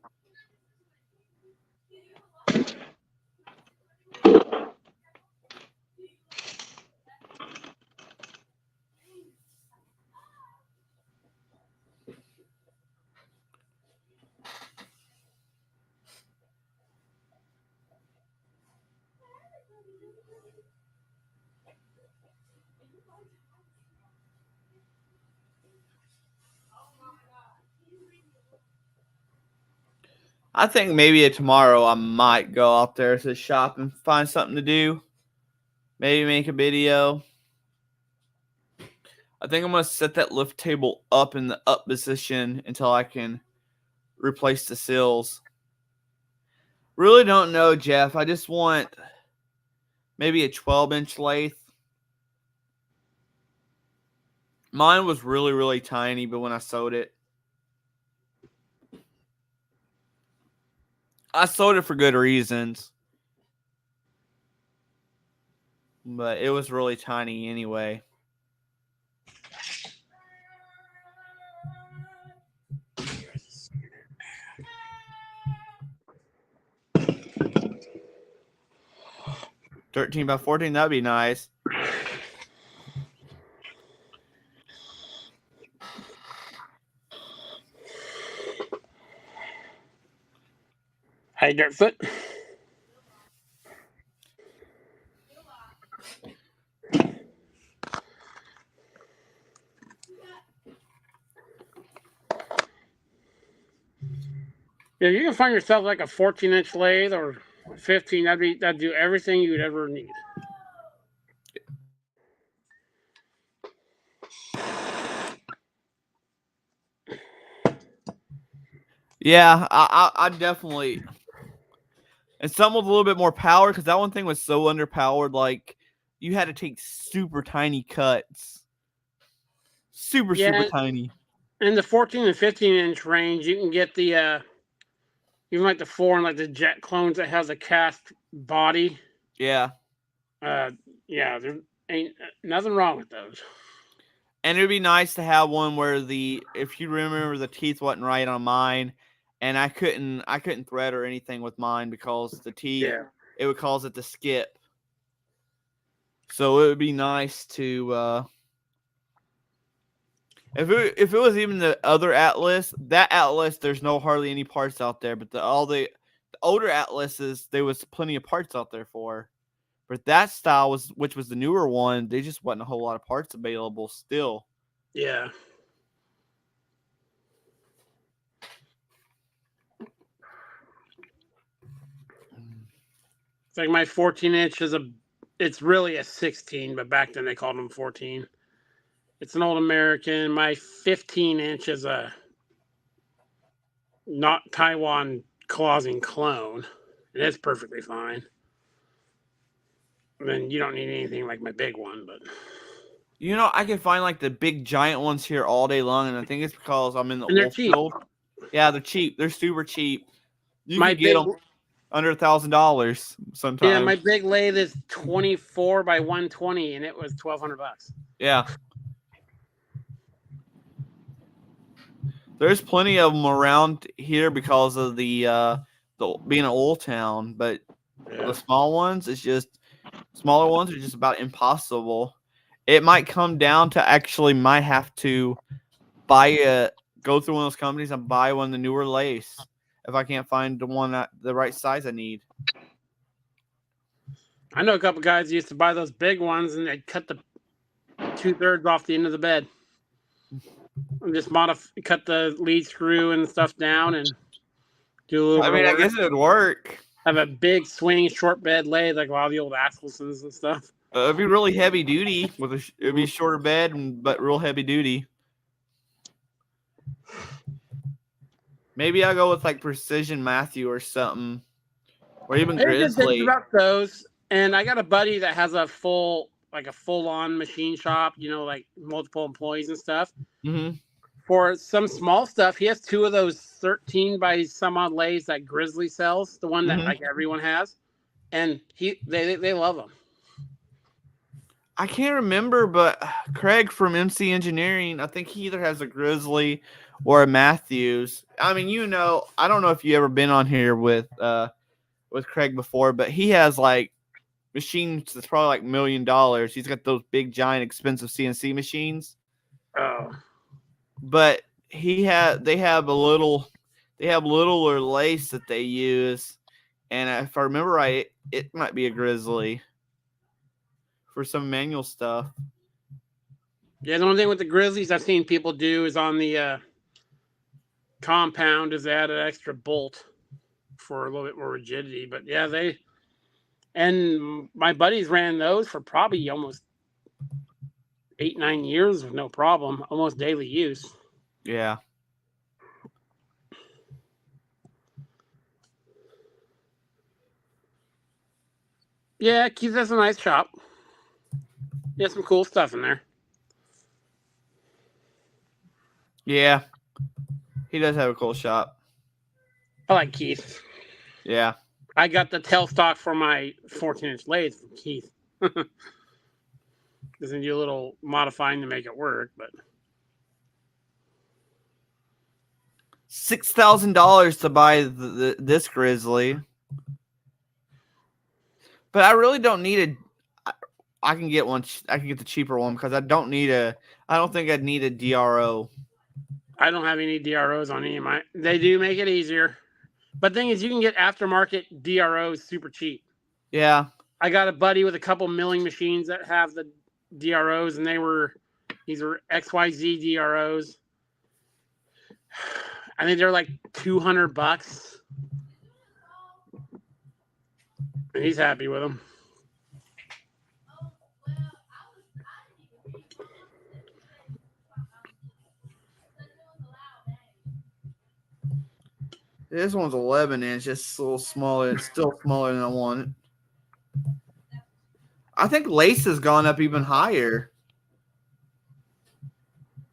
I think maybe tomorrow I might go out there to the shop and find something to do. Maybe make a video. I think I'm going to set that lift table up in the up position until I can replace the sills. Really don't know, Jeff. I just want maybe a 12-inch lathe. Mine was really, really tiny, but when I sewed it, I sold it for good reasons. But it was really tiny anyway. $13 by $14, that'd be nice. Hey, Dirtfoot. If you can find yourself like a 14-inch lathe or 15, that'd do everything you'd ever need. Yeah, I definitely. And some with a little bit more power, because that one thing was so underpowered. Like, you had to take super tiny cuts. Super tiny. In the 14 and 15-inch range, you can get the even like the 4 and like the jet clones that has a cast body. Yeah. Yeah, there ain't nothing wrong with those. And it would be nice to have one where if you remember, the teeth wasn't right on mine, and I couldn't thread or anything with mine because the teeth, it would cause it to skip. So it would be nice to if it was even the other Atlas, that Atlas, there's hardly any parts out there, but all the older Atlases, there was plenty of parts out there for. But that style which was the newer one, there just wasn't a whole lot of parts available still. Yeah. It's like my 14-inch it's really a 16, but back then they called them 14. It's an old American. My 15-inch is a not Taiwan clausing clone, and it's perfectly fine. And then you don't need anything like my big one, but I can find like the big giant ones here all day long, and I think it's because I'm in the and they're oil cheap. field. Yeah, they're cheap. They're super cheap. You My can get big them under $1,000 sometimes. Yeah, my big lathe is 24 by 120, and it was $1,200. Yeah. There's plenty of them around here because of the being an oil town, but the small ones, smaller ones are just about impossible. it might come down to actually might have to go through one of those companies and buy one of the newer lathes if I can't find the right size I need. I know a couple guys used to buy those big ones and they'd cut the 2/3 off the end of the bed and just cut the lead screw and stuff down and do a little I bit mean, of I work. guess it would work. Have a big swing short bed lathe like a lot of the old Askelsons and stuff. It'd be really heavy duty it'd be shorter bed but real heavy duty. Maybe I'll go with like Precision Matthew or something, or even Grizzly. About those, and I got a buddy that has a full-on machine shop. Like multiple employees and stuff. Mm-hmm. For some small stuff, he has 2 of those 13 by some odd lathes that Grizzly sells, the one that like everyone has, and they love them. I can't remember, but Craig from MC Engineering, I think he either has a Grizzly or a Matthews. I mean, I don't know if you ever been on here with Craig before, but he has like machines that's probably like $1 million. He's got those big, giant, expensive CNC machines. Oh. But they have littler lace that they use, and if I remember right, it might be a Grizzly for some manual stuff. Yeah, the only thing with the Grizzlies I've seen people do is on the compound is they add an extra bolt for a little bit more rigidity. But yeah, and my buddies ran those for probably almost 8-9 years with no problem, almost daily use. Yeah. Yeah, Keith has a nice shop. He has some cool stuff in there. Yeah. He does have a cool shop. I like Keith. Yeah. I got the tailstock for my 14-inch lathe from Keith. Doesn't do a little modifying to make it work, but $6,000 to buy this Grizzly. But I really don't need I can get one. I can get the cheaper one because I don't think I'd need a DRO. I don't have any DROs on any of mine. They do make it easier. But the thing is, you can get aftermarket DROs super cheap. Yeah. I got a buddy with a couple milling machines that have the DROs, and these were XYZ DROs. I think they're like $200. And he's happy with them. This one's 11-inch, just a little smaller. It's still smaller than I want. I think lace has gone up even higher.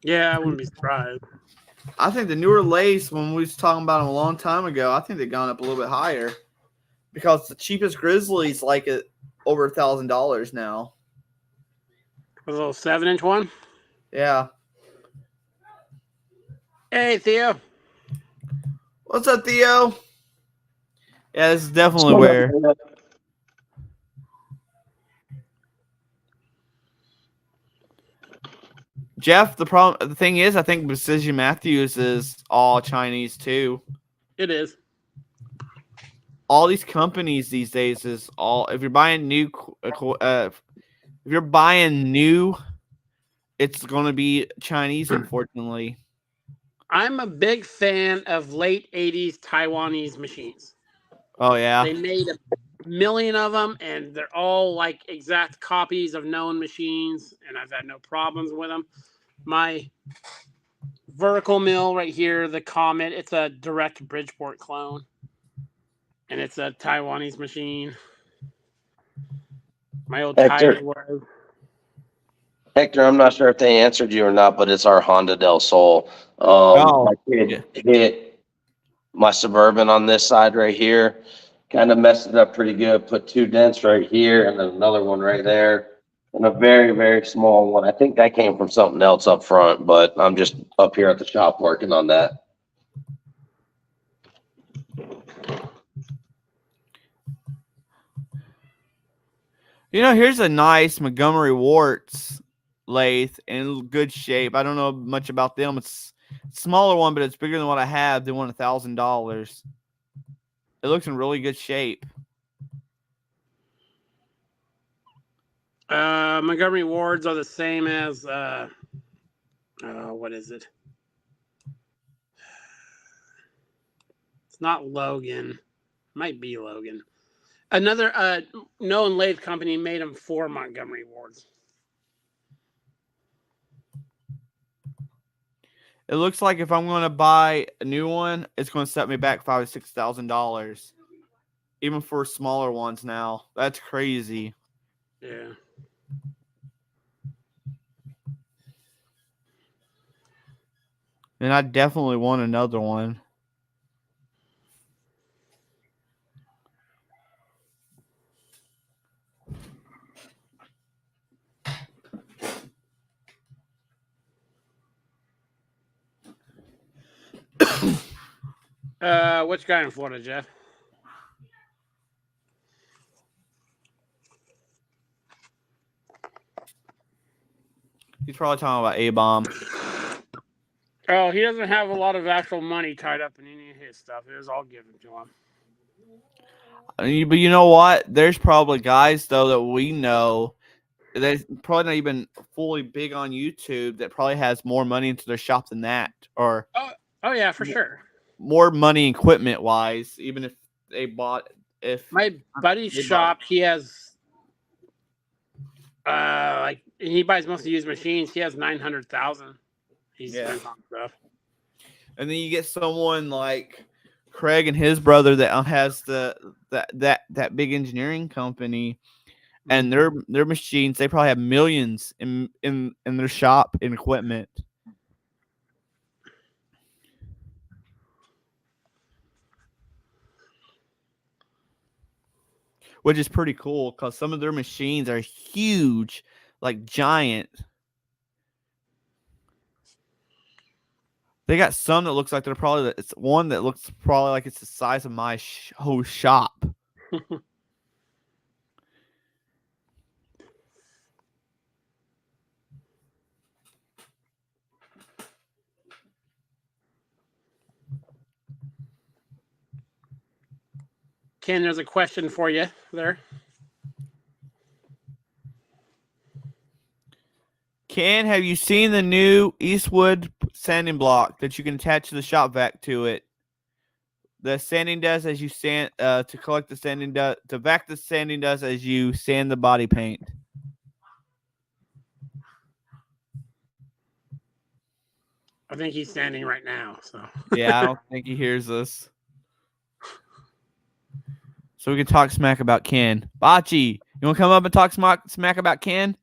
Yeah, I wouldn't be surprised. I think the newer lace, when we was talking about them a long time ago, I think they've gone up a little bit higher because the cheapest Grizzly's like over $1,000 now. A little 7-inch one? Yeah. Hey, Theo. What's up, Theo? Yeah, this is definitely where. Jeff, the thing is, I think Precision Matthews is all Chinese too. It is. All these companies these days is all. If you're buying new, it's going to be Chinese, unfortunately. I'm a big fan of late 80s Taiwanese machines. Oh, yeah. They made a million of them, and they're all like exact copies of known machines, and I've had no problems with them. My vertical mill right here, the Comet, it's a direct Bridgeport clone, and it's a Taiwanese machine. My old tire was. Hector, I'm not sure if they answered you or not, but it's our Honda Del Sol. My kid hit my Suburban on this side right here, kind of messed it up pretty good. Put 2 dents right here and then another one right there, and a very, very small one. I think that came from something else up front, but I'm just up here at the shop working on that. Here's a nice Montgomery Warts lathe in good shape. I don't know much about them. It's a smaller one, but it's bigger than what I have. They want $1,000. It looks in really good shape. Montgomery Wards are the same as what is it? It's not Logan. Might be Logan. Another known lathe company made them for Montgomery Wards. It looks like if I'm going to buy a new one, it's going to set me back $5,000 to $6,000, even for smaller ones. Now that's crazy. Yeah. And I definitely want another one. Which guy in Florida, Jeff? He's probably talking about A-Bomb. Oh, he doesn't have a lot of actual money tied up in any of his stuff. It was all given to him. But you know what? There's probably guys, though, that we know that's probably not even fully big on YouTube that probably has more money into their shop than that. Or Oh yeah, for sure. more money equipment-wise, even if they bought... My buddy's shop, he has he buys mostly used machines. He has 900,000. He's spent on stuff. And then you get someone like Craig and his brother that has that big engineering company, and their machines, they probably have millions in their shop in equipment. Which is pretty cool because some of their machines are huge, like giant. They got some that looks like they're probably it's one that looks probably like it's the size of my whole shop. Ken, there's a question for you there. Ken, have you seen the new Eastwood sanding block that you can attach the shop vac to it? The sanding dust as you sand to collect the sanding dust, to vac the sanding dust as you sand the body paint. I think he's standing right now. So yeah, I don't think he hears us. So we can talk smack about Ken. Bocce, you want to come up and talk smack about Ken?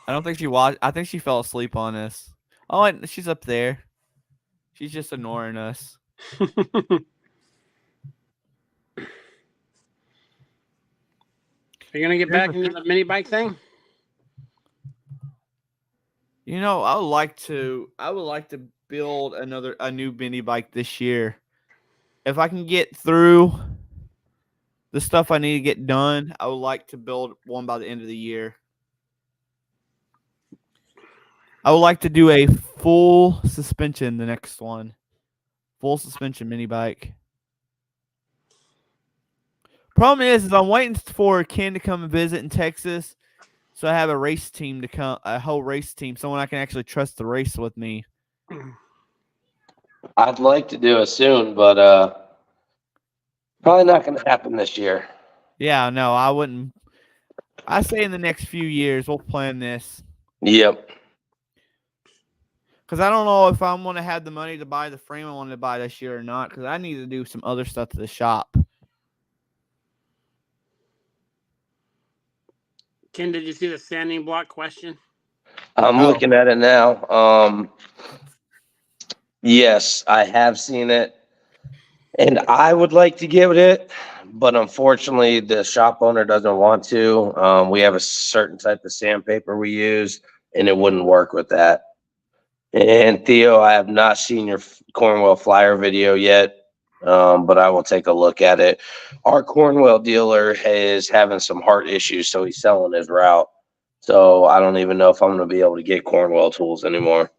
I don't think she watched. I think she fell asleep on us. Oh, and she's up there. She's just ignoring us. Are you gonna get back into the mini bike thing? You know, I would like to build a new mini bike this year. If I can get through the stuff I need to get done, I would like to build one by the end of the year. I would like to do a full suspension, the next one. Full suspension mini bike. Problem is I'm waiting for Ken to come and visit in Texas. So I have a race team to come, a whole race team, someone I can actually trust to race with me. I'd like to do it soon, but probably not going to happen this year. Yeah, no, I wouldn't. I say in the next few years we'll plan this. Yep. Because I don't know if I'm going to have the money to buy the frame I wanted to buy this year or not. Because I need to do some other stuff to the shop. Ken, did you see the sanding block question? I'm looking at it now. Yes, I have seen it. And I would like to give it, but unfortunately the shop owner doesn't want to. We have a certain type of sandpaper we use, and it wouldn't work with that. And Theo, I have not seen your Cornwell Flyer video yet. but I will take a look at it. Our Cornwell dealer is having some heart issues, so he's selling his route. So I don't even know if I'm going to be able to get Cornwell tools anymore.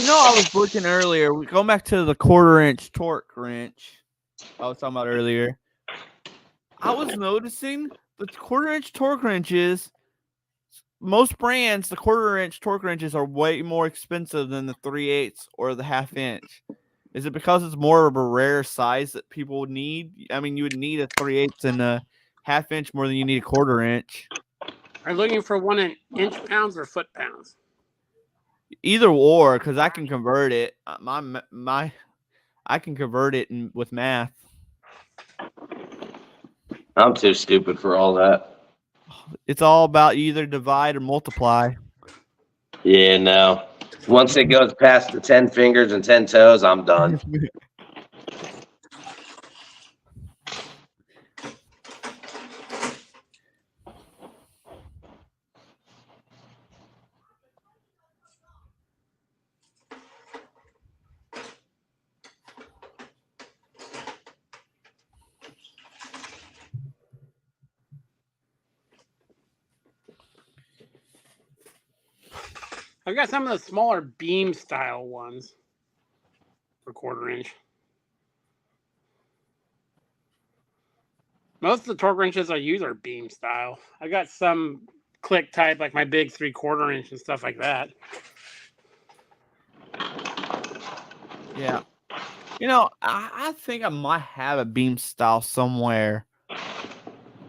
I was looking earlier. Going back to the 1/4-inch torque wrench I was talking about earlier. I was noticing the 1/4-inch torque wrenches. Most brands, the 1/4-inch torque wrenches are way more expensive than the 3/8 or the 1/2 inch. Is it because it's more of a rare size that people would need? I mean, you would need a 3/8 and a 1/2 inch more than you need a 1/4-inch. Are you looking for one in inch pounds or foot pounds? Either or, because I can convert it. I can convert it with math. I'm too stupid for all that. It's all about either divide or multiply. Yeah, no. Once it goes past the 10 fingers and 10 toes, I'm done. I've got some of the smaller beam style ones for 1/4-inch. Most of the torque wrenches I use are beam style. I got some click type, like my big 3/4-inch and stuff like that. Yeah. I think I might have a beam style somewhere.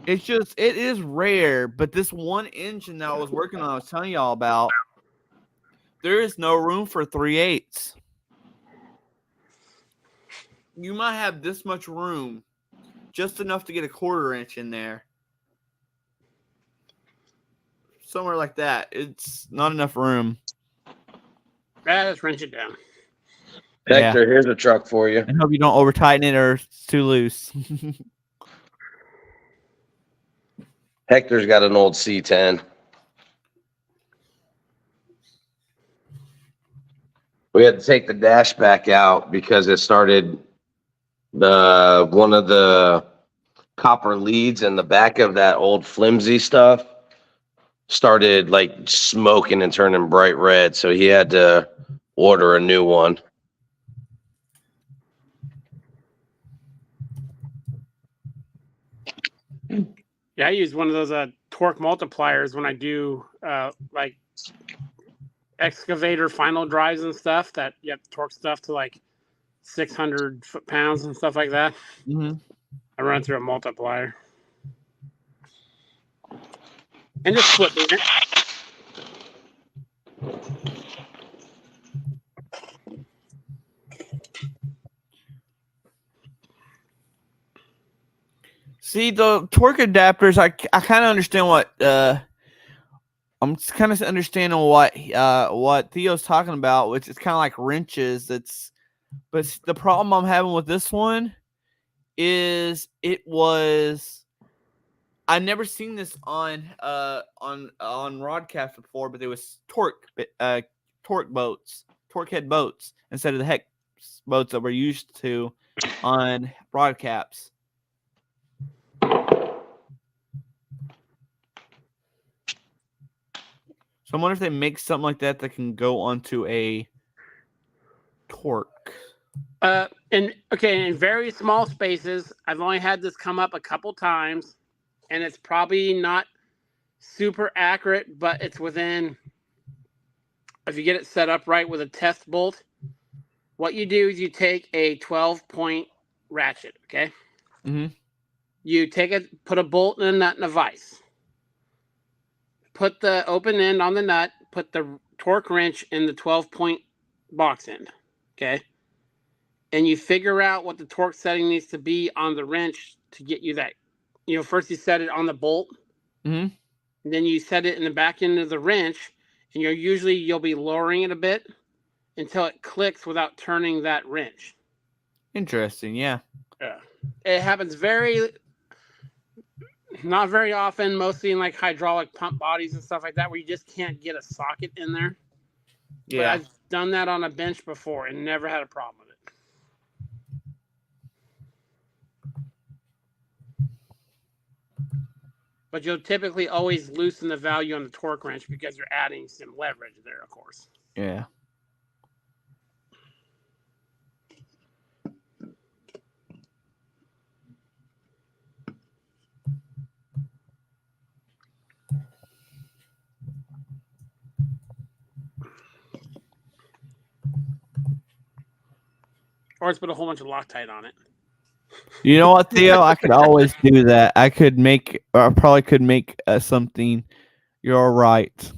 It is rare, but this one engine that I was working on, I was telling y'all about, there is no room for 3/8. You might have this much room, just enough to get a 1/4-inch in there. Somewhere like that. It's not enough room. Let's wrench it down. Hector, here's a truck for you. I hope you don't over tighten it or it's too loose. Hector's got an old C10. We had to take the dash back out because it started one of the copper leads in the back of that old flimsy stuff started like smoking and turning bright red. So he had to order a new one. Yeah, I use one of those torque multipliers when I do like excavator final drives and stuff that you have to torque stuff to like 600 foot-pounds and stuff like that. Mm-hmm. I run through a multiplier. And just flipping it. See, the torque adapters, I kind of understand what I'm kind of understanding what Theo's talking about, which is kind of like wrenches. But the problem I'm having with this one is I never seen this on Rodcast before, but there was torque boats, torque head boats instead of the hex boats that we're used to on broadcasts. So I wonder if they make something like that can go onto a torque. In very small spaces, I've only had this come up a couple times, and it's probably not super accurate, but it's within. If you get it set up right with a test bolt, what you do is you take a 12-point ratchet. Okay. Mm-hmm. You put a bolt and a nut and a vise. Put the open end on the nut, put the torque wrench in the 12-point box end, okay? And you figure out what the torque setting needs to be on the wrench to get you that. First you set it on the bolt, mm-hmm. and then you set it in the back end of the wrench, and you'll be lowering it a bit until it clicks without turning that wrench. Interesting, yeah. Yeah. It happens very... Not very often, mostly in like hydraulic pump bodies and stuff like that, where you just can't get a socket in there. But Yeah. I've done that on a bench before and never had a problem with it. But you'll typically always loosen the value on the torque wrench because you're adding some leverage there, of course. Yeah. Or just put a whole bunch of Loctite on it. You know what, Theo? I could always do that. I probably could make something. You're right,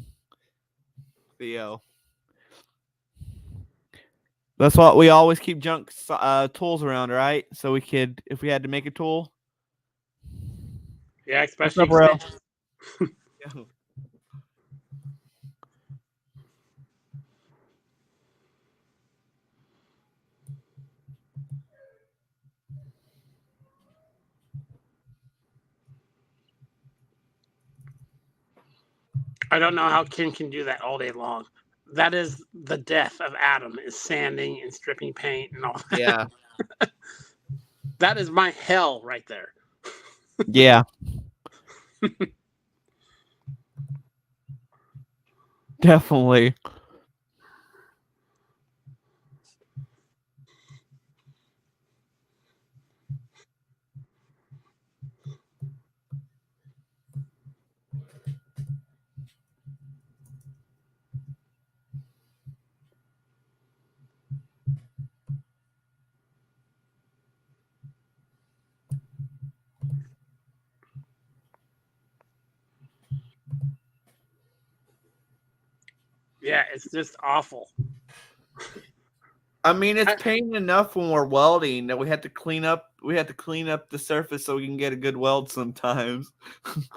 Theo. That's what we always keep junk tools around, right? So we could, if we had to make a tool. Yeah, especially up, bro? extensions. I don't know how Ken can do that all day long. That is the death of Adam, is sanding and stripping paint and all that. Yeah. That is my hell right there. Yeah. Definitely. Yeah, it's just awful. I mean, it's pain enough when we're welding that we have to clean up. We have to clean up the surface so we can get a good weld sometimes.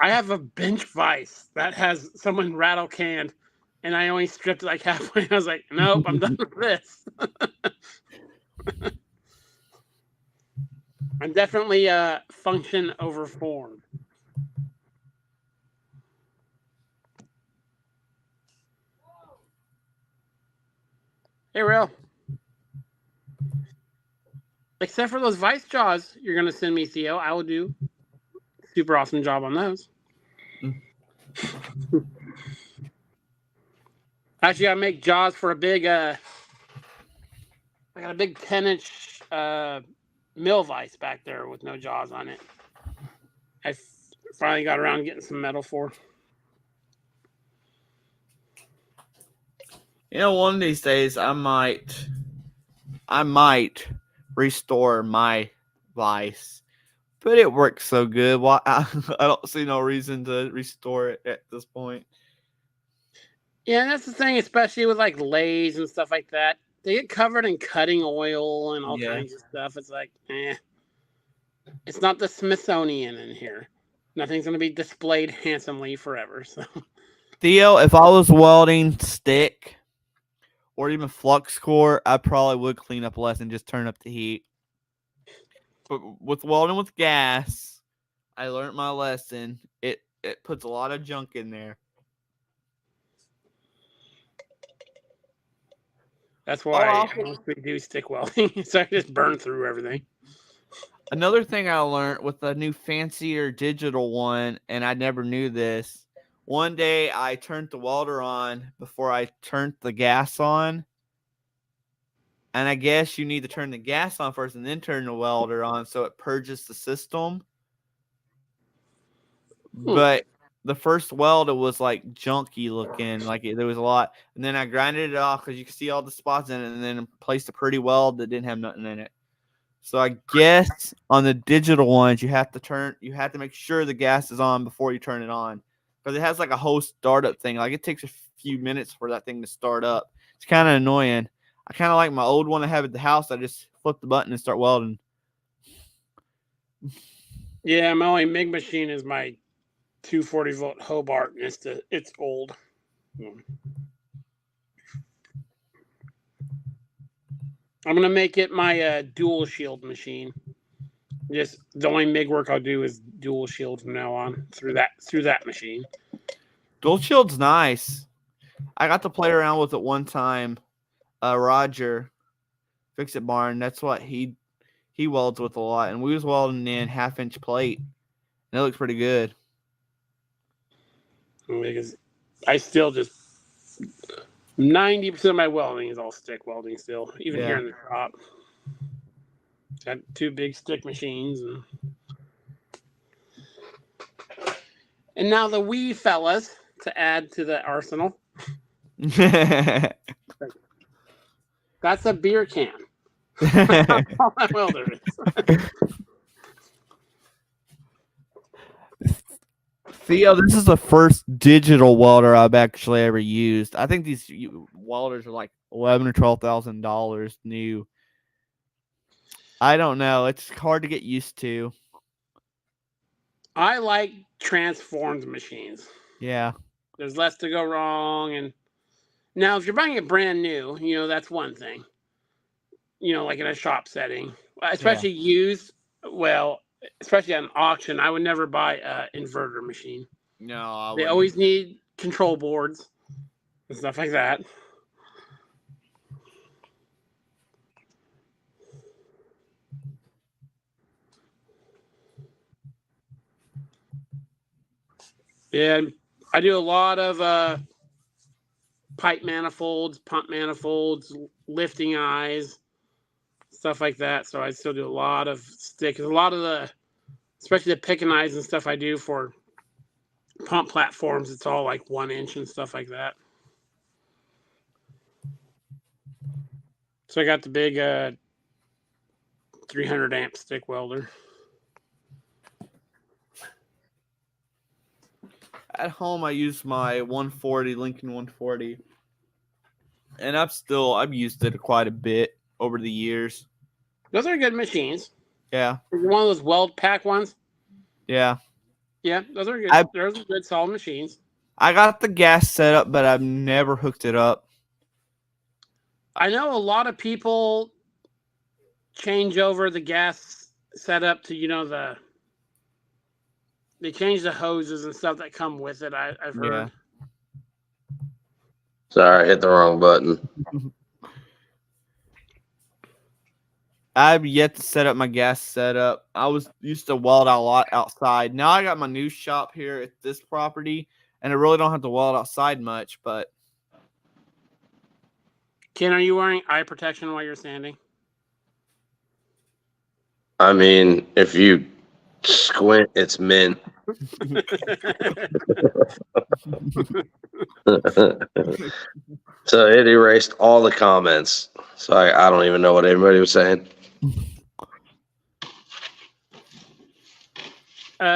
I have a bench vise that has someone rattle canned, and I only stripped it like halfway. I was like, nope, I'm done with this. I'm definitely function over form. Hey, Real. Except for those vice jaws you're going to send me, Theo, I will do super awesome job on those. Actually, I make jaws for a big, I got a big 10-inch mill vise back there with no jaws on it. I finally got around to getting some metal for. You know, one of these days I might restore my vice, but it works so good. Why I don't see no reason to restore it at this point. Yeah, and that's the thing, especially with like lathes and stuff like that. They get covered in cutting oil and all kinds of stuff. It's like, it's not the Smithsonian in here. Nothing's going to be displayed handsomely forever. So, Theo, if I was welding stick or even flux core, I probably would clean up less and just turn up the heat. But with welding with gas, I learned my lesson. It puts a lot of junk in there. that's why I mostly do stick welding. So I just burn through everything. Another thing I learned with the new fancier digital one, and I never knew this. One day I turned the welder on before I turned the gas on. And I guess you need to turn the gas on first and then turn the welder on so it purges the system. But the first weld, it was like junky looking, like there was a lot. And then I grinded it off because you could see all the spots in it, and then placed a pretty weld that didn't have nothing in it. So I guess on the digital ones, you have to make sure the gas is on before you turn it on, because it has like a whole startup thing. Like it takes a few minutes for that thing to start up. It's kind of annoying. I kind of like my old one I have at the house. I just flip the button and start welding. Yeah, my only MIG machine is my 240 volt Hobart. It's old. I'm gonna make it my dual shield machine, Just the only MIG work I'll do is dual shield from now on through that machine. Dual shield's nice. I got to play around with it one time. Roger, Fix It Barn. That's what he welds with a lot, and we was welding in 1/2-inch plate, and it looks pretty good. Because I still just 90% of my welding is all stick welding still, even here in the shop. Got 2 big stick machines, and now the wee fellas to add to the arsenal. That's a beer can. That's all that welder is. Theo, this is the first digital welder I've actually ever used. I think these welders are like $11,000 or $12,000 new. I don't know. It's hard to get used to. I like transformed machines. Yeah. There's less to go wrong. And now, if you're buying it brand new, that's one thing. Like in a shop setting, especially used. Well, especially at an auction, I would never buy an inverter machine. No, they always need control boards and stuff like that. Yeah, I do a lot of pipe manifolds, pump manifolds, lifting eyes, stuff like that. So I still do a lot of stick. A lot of especially the picking eyes and stuff I do for pump platforms, it's all like 1 inch and stuff like that. So I got the big 300 amp stick welder. At home, I use my 140 Lincoln 140, and I've used it quite a bit over the years. Those are good machines. Yeah. One of those weld pack ones. Yeah. Yeah, those are good. Those are good, solid machines. I got the gas set up, but I've never hooked it up. I know a lot of people change over the gas setup to, they change the hoses and stuff that come with it. I've heard. Yeah. Sorry, I hit the wrong button. I've yet to set up my gas setup. I used to weld a lot outside. Now I got my new shop here at this property, and I really don't have to weld outside much. But Ken, are you wearing eye protection while you're standing? I mean, if you squint, it's mint. So it erased all the comments. So I don't even know what anybody was saying.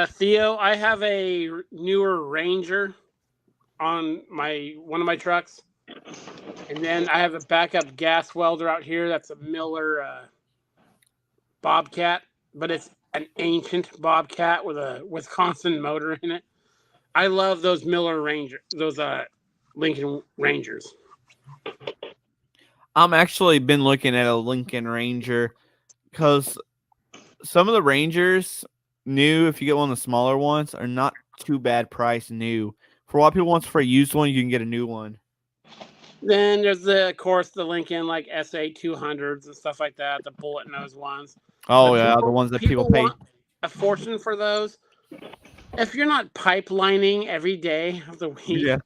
Theo, I have a newer Ranger on one of my trucks, and then I have a backup gas welder out here. That's a Miller Bobcat, but it's an ancient Bobcat with a Wisconsin motor in it. I love those Miller Ranger, those Lincoln Rangers. I'm actually been looking at a Lincoln Ranger because some of the Rangers new, if you get one of the smaller ones, are not too bad price new. For what people want for a used one, you can get a new one. Then there's of course, the Lincoln like SA 200s and stuff like that, the bullet nose ones. Oh yeah, the ones that people pay want a fortune for those. If you're not pipelining every day of the week, yeah,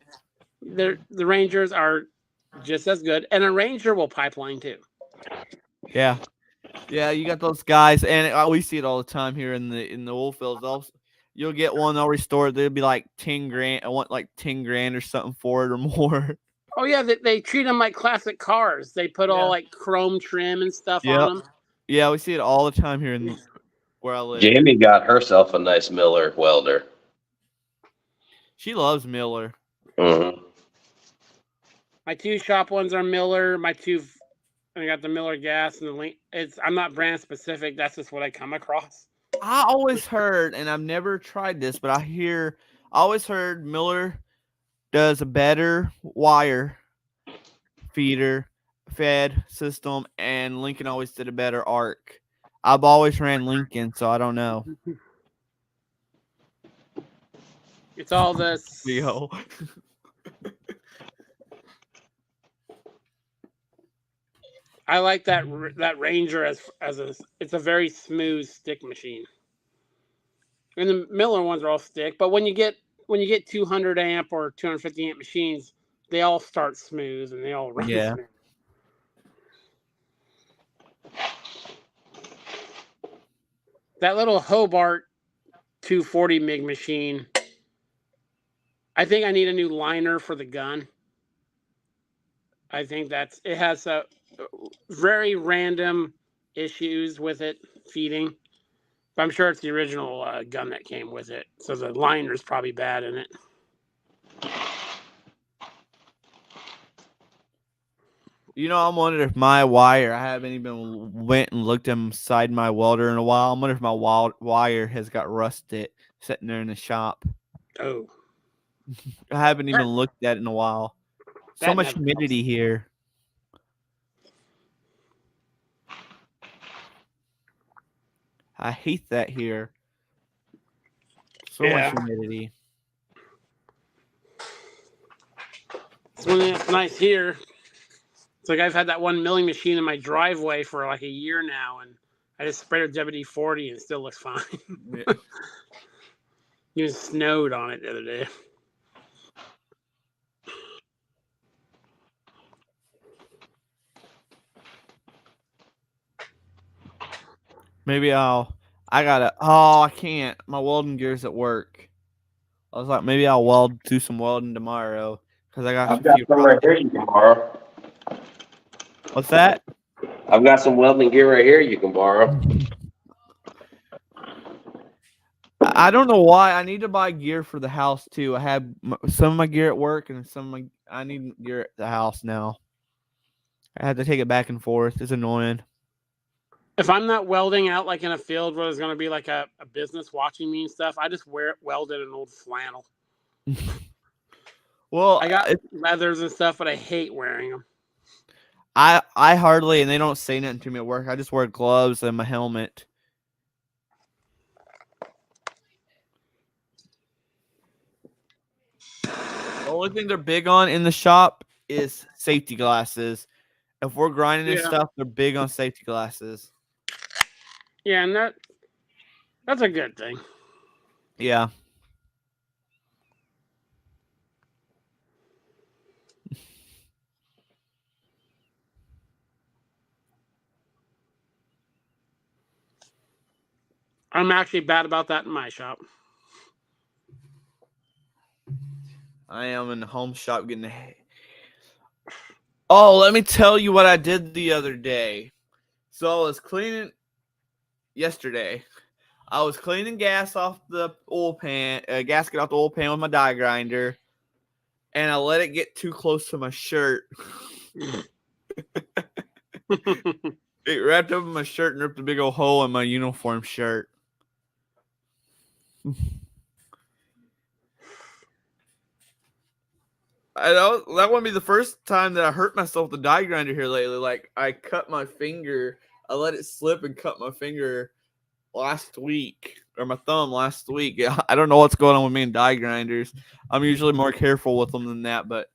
the Rangers are just as good, and a Ranger will pipeline too. Yeah, you got those guys, and we see it all the time here in the oil fields. You'll get one, they'll restore it. They'll be like 10 grand. I want like 10 grand or something for it or more. Oh yeah, they treat them like classic cars. They put all like chrome trim and stuff on them. Yeah, we see it all the time here in where I live. Jamie got herself a nice Miller welder. She loves Miller. Mm-hmm. My 2 shop ones are Miller. I got the Miller gas and the Link. I'm not brand specific. That's just what I come across. I always heard, and I've never tried this, but I always heard Miller does a better wire fed system, and Lincoln always did a better arc. I've always ran Lincoln, so I don't know. It's all this. Yo. I like that Ranger as it's a very smooth stick machine. And the Miller ones are all stick, but when you get 200 amp or 250 amp machines, they all start smooth and they all run Yeah. smooth. That little Hobart 240 MIG machine, I think I need a new liner for the gun. I think it has a very random issues with it feeding. But I'm sure it's the original gun that came with it. So the liner's probably bad in it. You know, I'm wondering if my wire, I haven't even went and looked inside my welder in a while. I'm wondering if my wire has got rusted sitting there in the shop. Oh. I haven't even looked at it in a while. So That much never humidity here. I hate that here. So Yeah. much humidity. It's one that's nice here. It's like I've had that one milling machine in my driveway for like a year now, and I just sprayed a WD-40 and it still looks fine. Yeah. Even snowed on it the other day. Maybe I can't. My welding gear's at work. I was like, maybe I'll do some welding tomorrow because I got I've a got few some right here you can borrow. What's that? I've got some welding gear right here you can borrow. I don't know why. I need to buy gear for the house too. I have some of my gear at work and I need gear at the house now. I have to take it back and forth. It's annoying. If I'm not welding out like in a field where there's going to be like a business watching me and stuff, I just weld in an old flannel. Well, I got leathers and stuff, but I hate wearing them. I hardly, and they don't say nothing to me at work. I just wear gloves and my helmet. The only thing they're big on in the shop is safety glasses. If we're grinding and stuff, they're big on safety glasses. Yeah, and that's a good thing. Yeah. I'm actually bad about that in my shop. I am in the home shop getting the. Oh, let me tell you what I did the other day. So I was cleaning yesterday. I was cleaning gas off the oil pan, gasket off the oil pan with my die grinder, and I let it get too close to my shirt. It wrapped up in my shirt and ripped a big old hole in my uniform shirt. That wouldn't be the first time that I hurt myself with the die grinder here lately. Like, I cut my finger. I let it slip and cut my finger last week, or my thumb last week. I don't know what's going on with me and die grinders. I'm usually more careful with them than that, but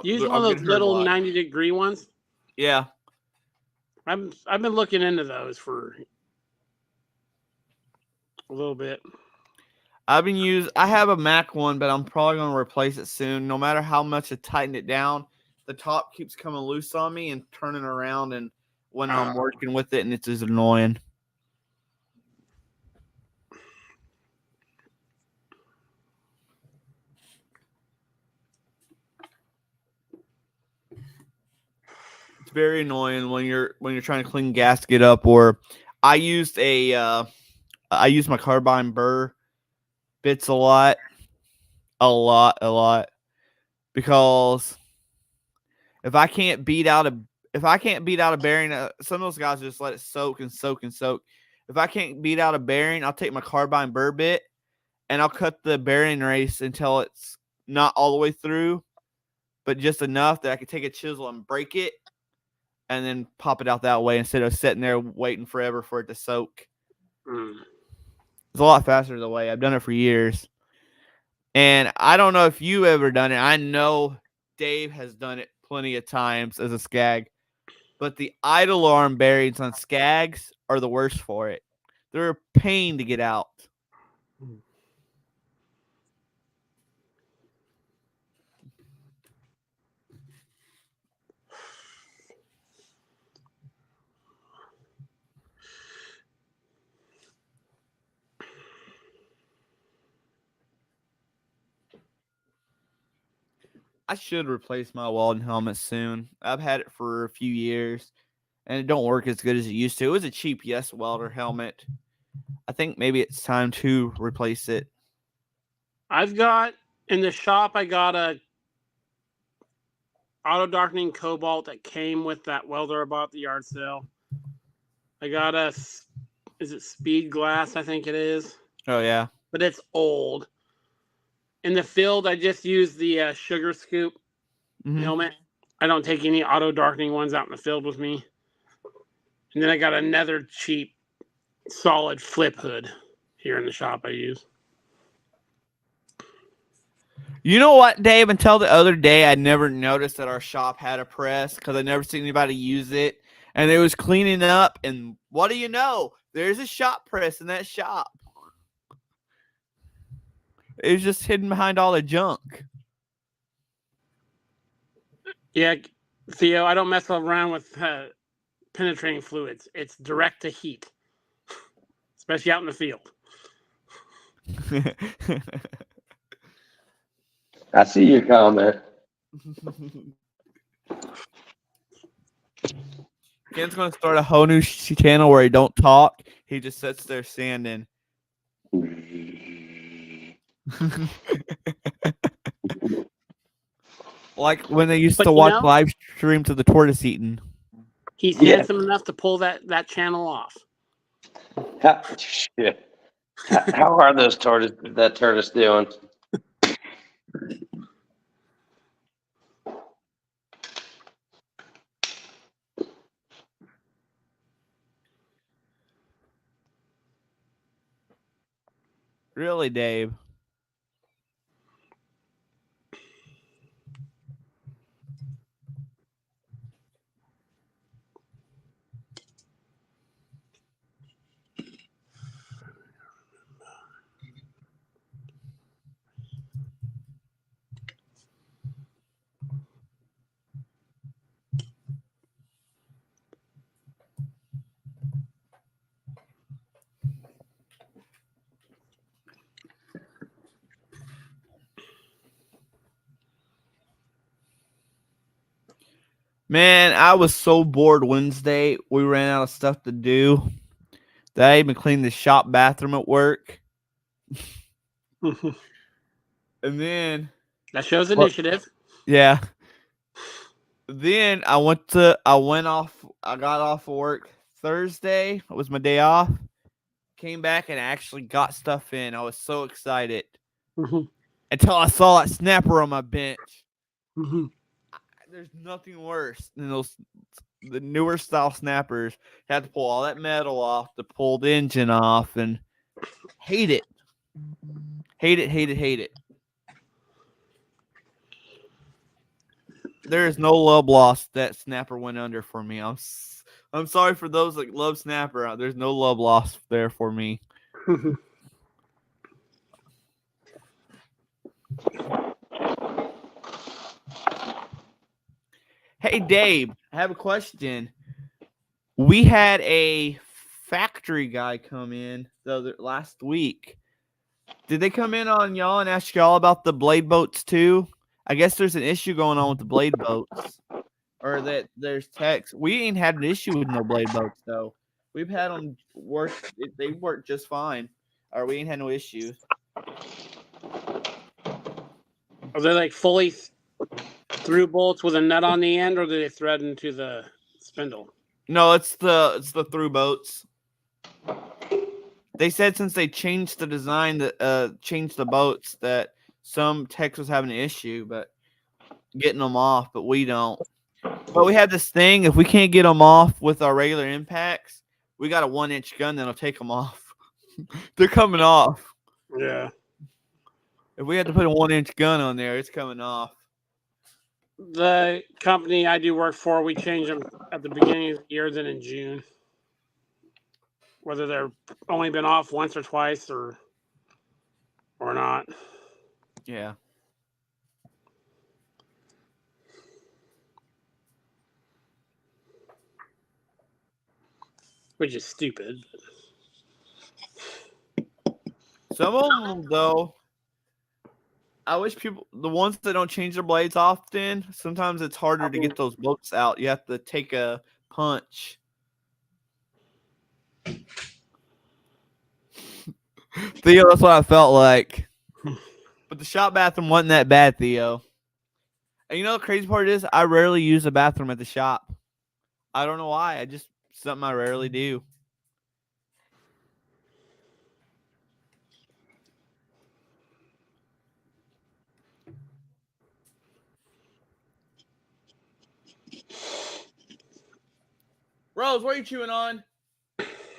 use one of those little 90-degree ones. Yeah, I've been looking into those for a little bit. I have a Mac one, but I'm probably going to replace it soon. No matter how much I tighten it down, the top keeps coming loose on me and turning around, and when I'm working with it, and it's just annoying. It's very annoying when you're trying to clean gasket up. Or I used my carbine burr bits a lot, because if I can't beat out a bearing, some of those guys just let it soak and soak and soak. If I can't beat out a bearing, I'll take my carbine burr bit and I'll cut the bearing race until it's not all the way through, but just enough that I can take a chisel and break it. and then pop it out that way instead of sitting there waiting forever for it to soak. Mm. It's a lot faster the way. I've done it for years. And I don't know if you've ever done it. I know Dave has done it plenty of times as a skag. But the idle arm bearings on skags are the worst for it. They're a pain to get out. I should replace my Walden helmet soon. I've had it for a few years, and it don't work as good as it used to. It was a cheap Yes Welder helmet. I think maybe it's time to replace it. I've got in the shop. I got a auto darkening cobalt that came with that welder I bought at the yard sale. I got is it Speed Glass? I think it is. Oh yeah, but it's old. In the field, I just use the Sugar Scoop helmet. I don't take any auto darkening ones out in the field with me. And then I got another cheap, solid flip hood here in the shop I use. You know what, Dave? Until the other day, I never noticed that our shop had a press because I never seen anybody use it. And it was cleaning up, and what do you know? There's a shop press in that shop. It was just hidden behind all the junk. Yeah, Theo, I don't mess around with penetrating fluids. It's direct to heat, especially out in the field. I see your comment. Ken's going to start a whole new channel where he don't talk. He just sits there sanding. Like when they used But to you watch know- live streams of the tortoise eating. He's Yeah. handsome enough to pull that channel off. Shit. How are those tortoise doing? Really, Dave? Man, I was so bored Wednesday. We ran out of stuff to do that I even cleaned the shop bathroom at work. And then, That shows initiative. yeah. Then I got off of work Thursday. It was my day off. Came back and actually got stuff in. I was so excited until I saw that snapper on my bench. There's nothing worse than the newer style snappers. Had to pull all that metal off to pull the engine off, and hate it. Hate it. There is no love lost. That snapper went under for me. I'm sorry for those that love snapper. There's no love lost there for me. Hey, Dave, I have a question. We had a factory guy come in last week. Did they come in on y'all and ask y'all about the blade boats too? I guess there's an issue going on with the blade boats. Or that there's text. We ain't had an issue with no blade boats, though. We've had them work. They work just fine. Or we ain't had no issues. Are they like fully through bolts with a nut on the end, or do they thread into the spindle? No, it's the through boats. They said since they changed the design, changed the boats, that some techs was having an issue, but getting them off, but we don't. But we had this thing. If we can't get them off with our regular impacts, we got a 1-inch gun that'll take them off. They're coming off. Yeah. If we had to put a 1-inch gun on there, it's coming off. The company I do work for, we change them at the beginning of the year, then in June. Whether they're only been off once or twice or not. Yeah. Which is stupid. Some of them, though, I wish people, the ones that don't change their blades often, sometimes it's harder to get those bolts out. You have to take a punch. Theo, that's what I felt like. But the shop bathroom wasn't that bad, Theo. And you know the crazy part is, I rarely use the bathroom at the shop. I don't know why. I just, something I rarely do. Rose, what are you chewing on?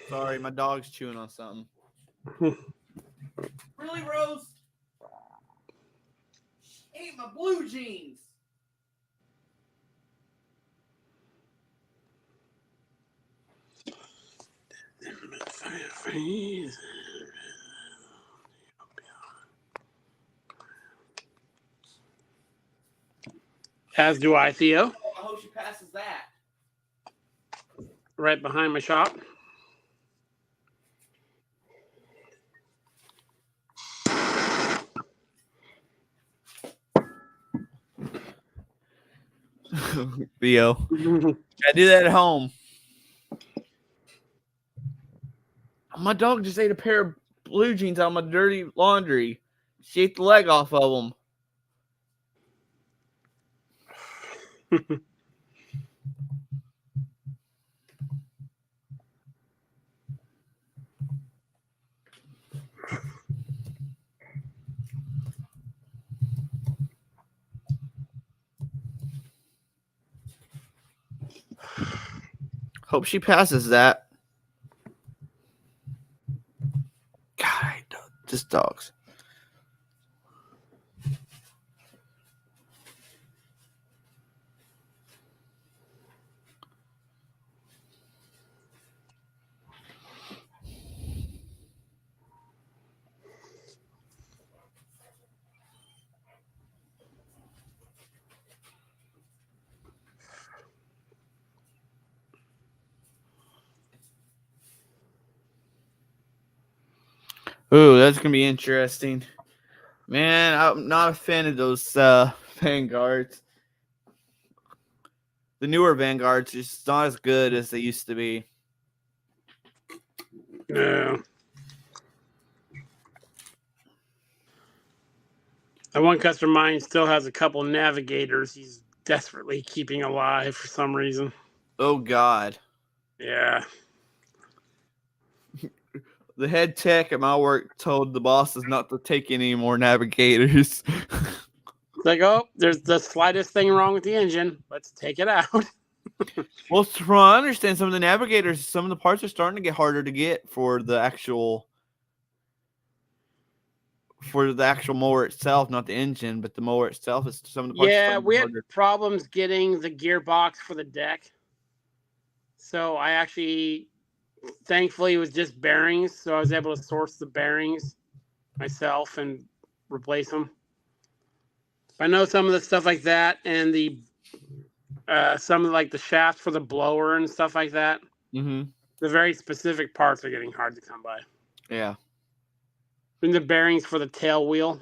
Sorry, my dog's chewing on something. Really, Rose? She ate my blue jeans. As do I, Theo. I hope she passes that. Right behind my shop. Theo, I do that at home. My dog just ate a pair of blue jeans out of my dirty laundry. She ate the leg off of them. Hope she passes that. God, I hate just dogs. Ooh, that's gonna be interesting. Man, I'm not a fan of those Vanguards. The newer Vanguards are just not as good as they used to be. No. One customer of mine still has a couple navigators he's desperately keeping alive for some reason. Oh, God. Yeah. The head tech at my work told the bosses not to take any more navigators. Like, oh, there's the slightest thing wrong with the engine. Let's take it out. Well, from what I understand, some of the navigators, some of the parts are starting to get harder to get for the actual mower itself, not the engine, but the mower itself. Is some of the parts. Yeah, we had harder. problems getting the gearbox for the deck. So I actually, thankfully, it was just bearings. So I was able to source the bearings myself and replace them. I know some of the stuff like that, and the some of like the shafts for the blower and stuff like that. Mm-hmm. The very specific parts are getting hard to come by. Yeah. And the bearings for the tail wheel.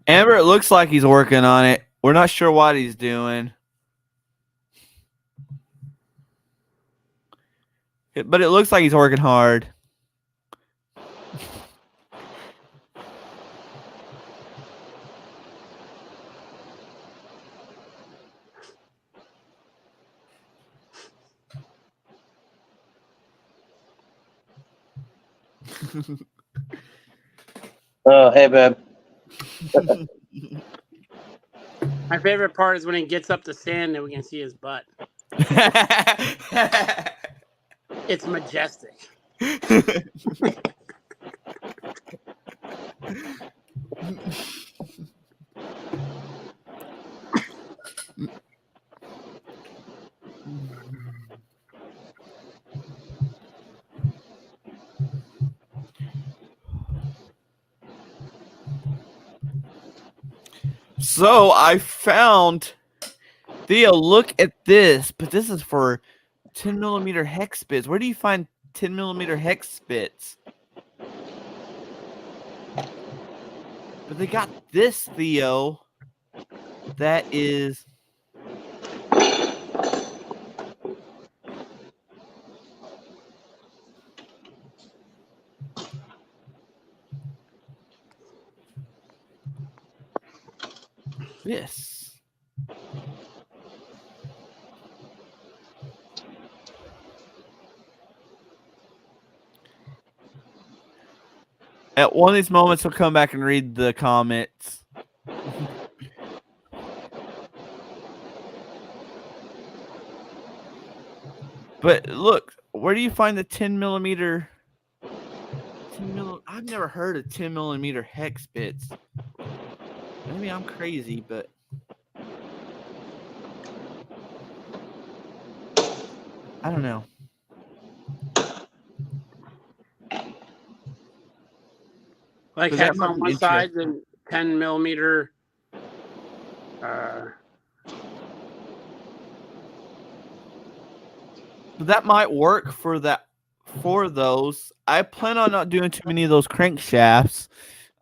Amber, it looks like he's working on it. We're not sure what he's doing. But it looks like he's working hard. Oh, hey, babe. My favorite part is when he gets up the stand and we can see his butt. It's majestic. So I found Theo, look at this, but this is for 10 millimeter hex bits. Where do you find 10 millimeter hex bits? But they got this, Theo. That is this. At one of these moments, we'll come back and read the comments. But look, where do you find the 10 millimeter? I've never heard of 10 millimeter hex bits. Maybe I'm crazy, but I don't know. Like 'Cause that hex might on be one side, interesting. then 10 millimeter. But that might work for those. I plan on not doing too many of those crankshafts.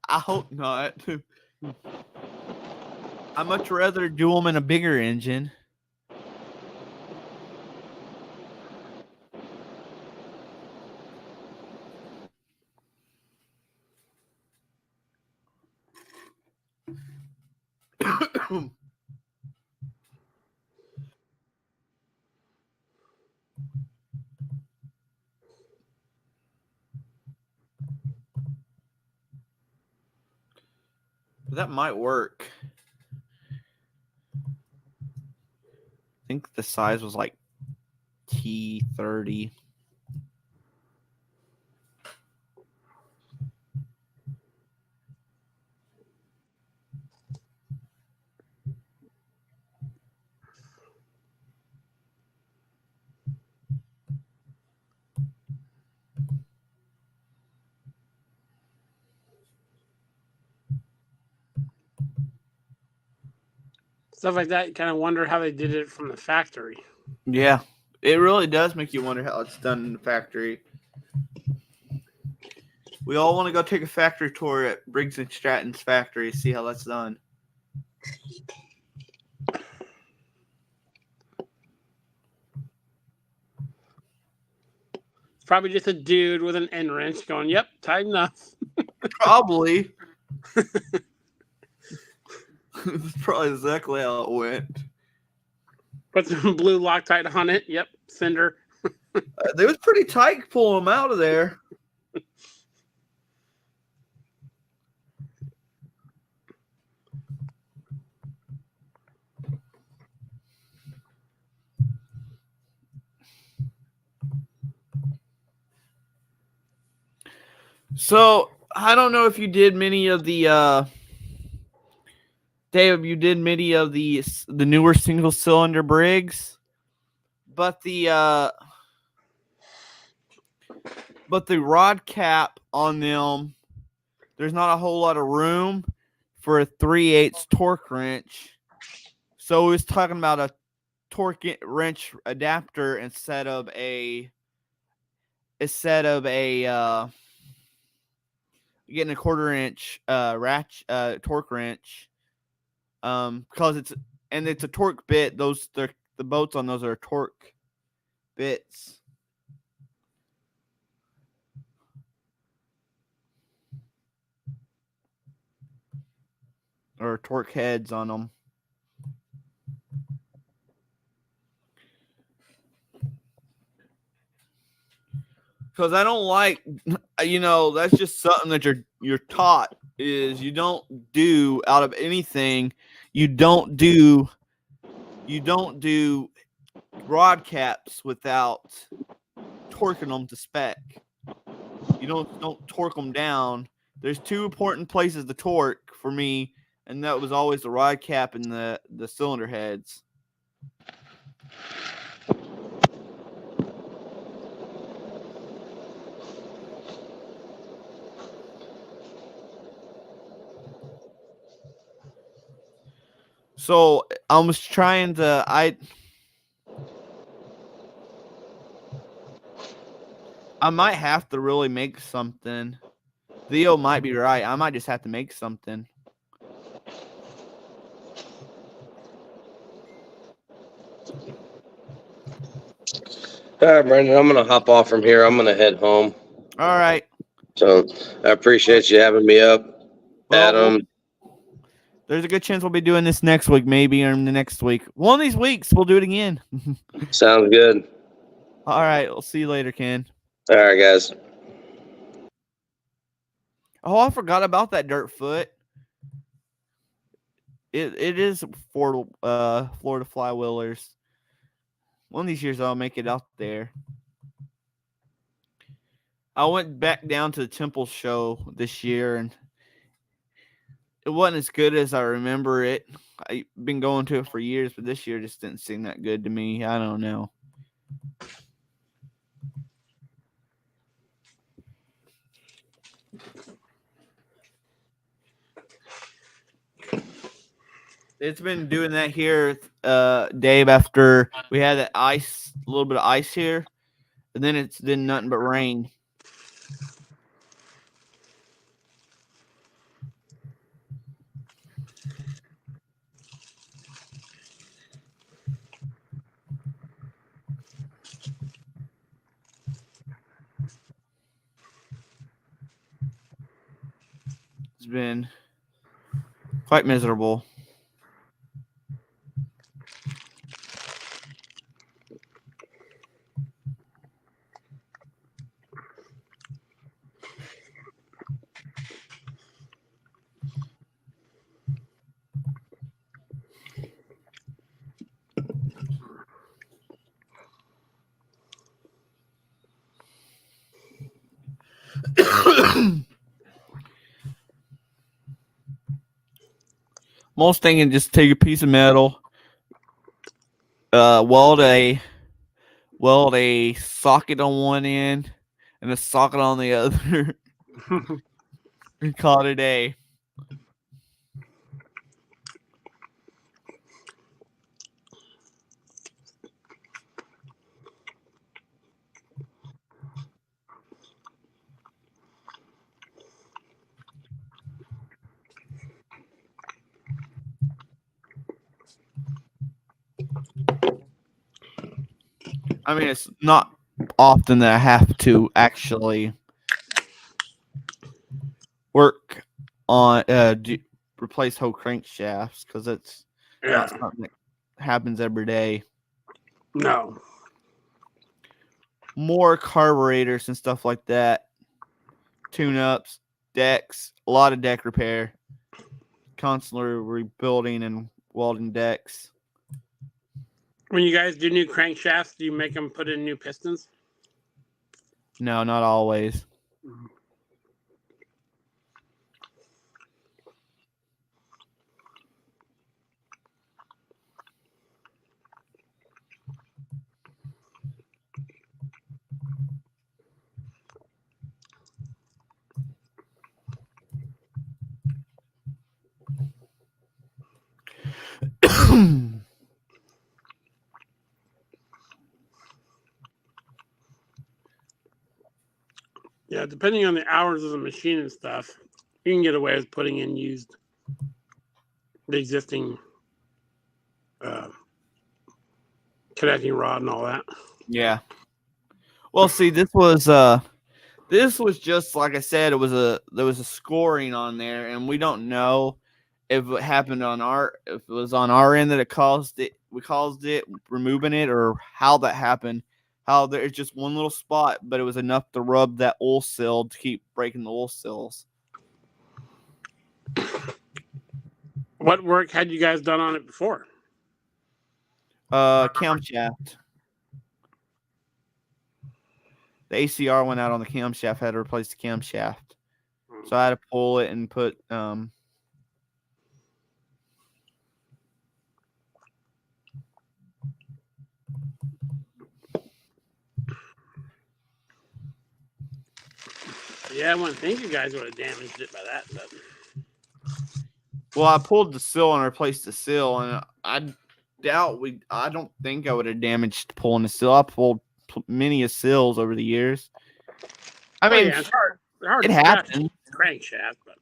I hope not. I'd much rather do them in a bigger engine. That might work. I think the size was like T30. Stuff like that. You kind of wonder how they did it from the factory. Yeah, it really does make you wonder how it's done in the factory. We all want to go take a factory tour at Briggs & Stratton's factory, see how that's done. It's probably just a dude with an end wrench going, "Yep, tight enough." Probably. That's probably exactly how it went. Put some blue Loctite on it. Yep, cinder. They was pretty tight pulling them out of there. So I don't know if you did many of the Dave, you did many of the newer single cylinder Briggs, but the rod cap on them, there's not a whole lot of room for a 3/8 torque wrench. So we was talking about a torque wrench adapter instead of a getting a 1/4 inch torque wrench, because it's a torque bit. The bolts on those are torque bits. Or torque heads on them. because I don't like, that's just something that you're taught is you don't do out of anything. You don't do rod caps without torquing them to spec. You don't torque them down. There's two important places to torque for me, and that was always the rod cap and the cylinder heads. So I was trying to I might have to really make something. Theo might be right. I might just have to make something. All right, Brandon, I'm going to hop off from here. I'm going to head home. All right. So I appreciate you having me up, Well, Adam. There's a good chance we'll be doing this next week, maybe, or the next week. One of these weeks, we'll do it again. Sounds good. All right. We'll see you later, Ken. All right, guys. Oh, I forgot about that dirt foot. It is for Florida Flywheelers. One of these years I'll make it out there. I went back down to the Temple show this year, and it wasn't as good as I remember it. I've been going to it for years, but this year just didn't seem that good to me. I don't know. It's been doing that here, Dave, after we had that ice, a little bit of ice here, and then it's been nothing but rain. It's been quite miserable. Most thinking just take a piece of metal, weld a socket on one end and a socket on the other, and call it a day. I mean, it's not often that I have to actually work on replace whole crankshafts because it's not something that happens every day. No. More carburetors and stuff like that, tune-ups, decks, a lot of deck repair, constantly rebuilding and welding decks. When you guys do new crankshafts, do you make them put in new pistons? No, not always. Yeah, depending on the hours of the machine and stuff, you can get away with putting in the existing connecting rod and all that. Yeah. Well, see, this was just like I said. There was a scoring on there, and we don't know if it happened if it was on our end that we caused it removing it, or how that happened. how there's just one little spot, but it was enough to rub that oil seal to keep breaking the oil seals. What work had you guys done on it before? Camshaft. The ACR went out on the camshaft. Had to replace the camshaft, so I had to pull it and put Yeah, I wouldn't think you guys would have damaged it by that. But Well, I pulled the seal and replaced the seal, and I don't think I would have damaged pulling the seal. I pulled many of seals over the years. I mean, yeah, it's hard. They're hard it to scratch happens. the crankshaft, but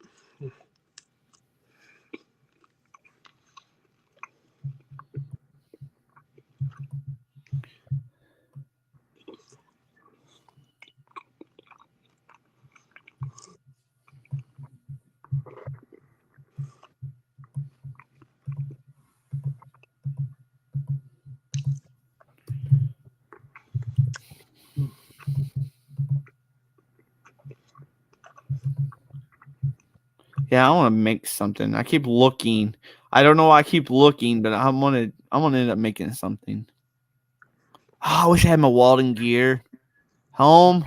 Yeah, I want to make something. I keep looking. I don't know why I keep looking, but I'm gonna end up making something. Oh, I wish I had my welding gear home.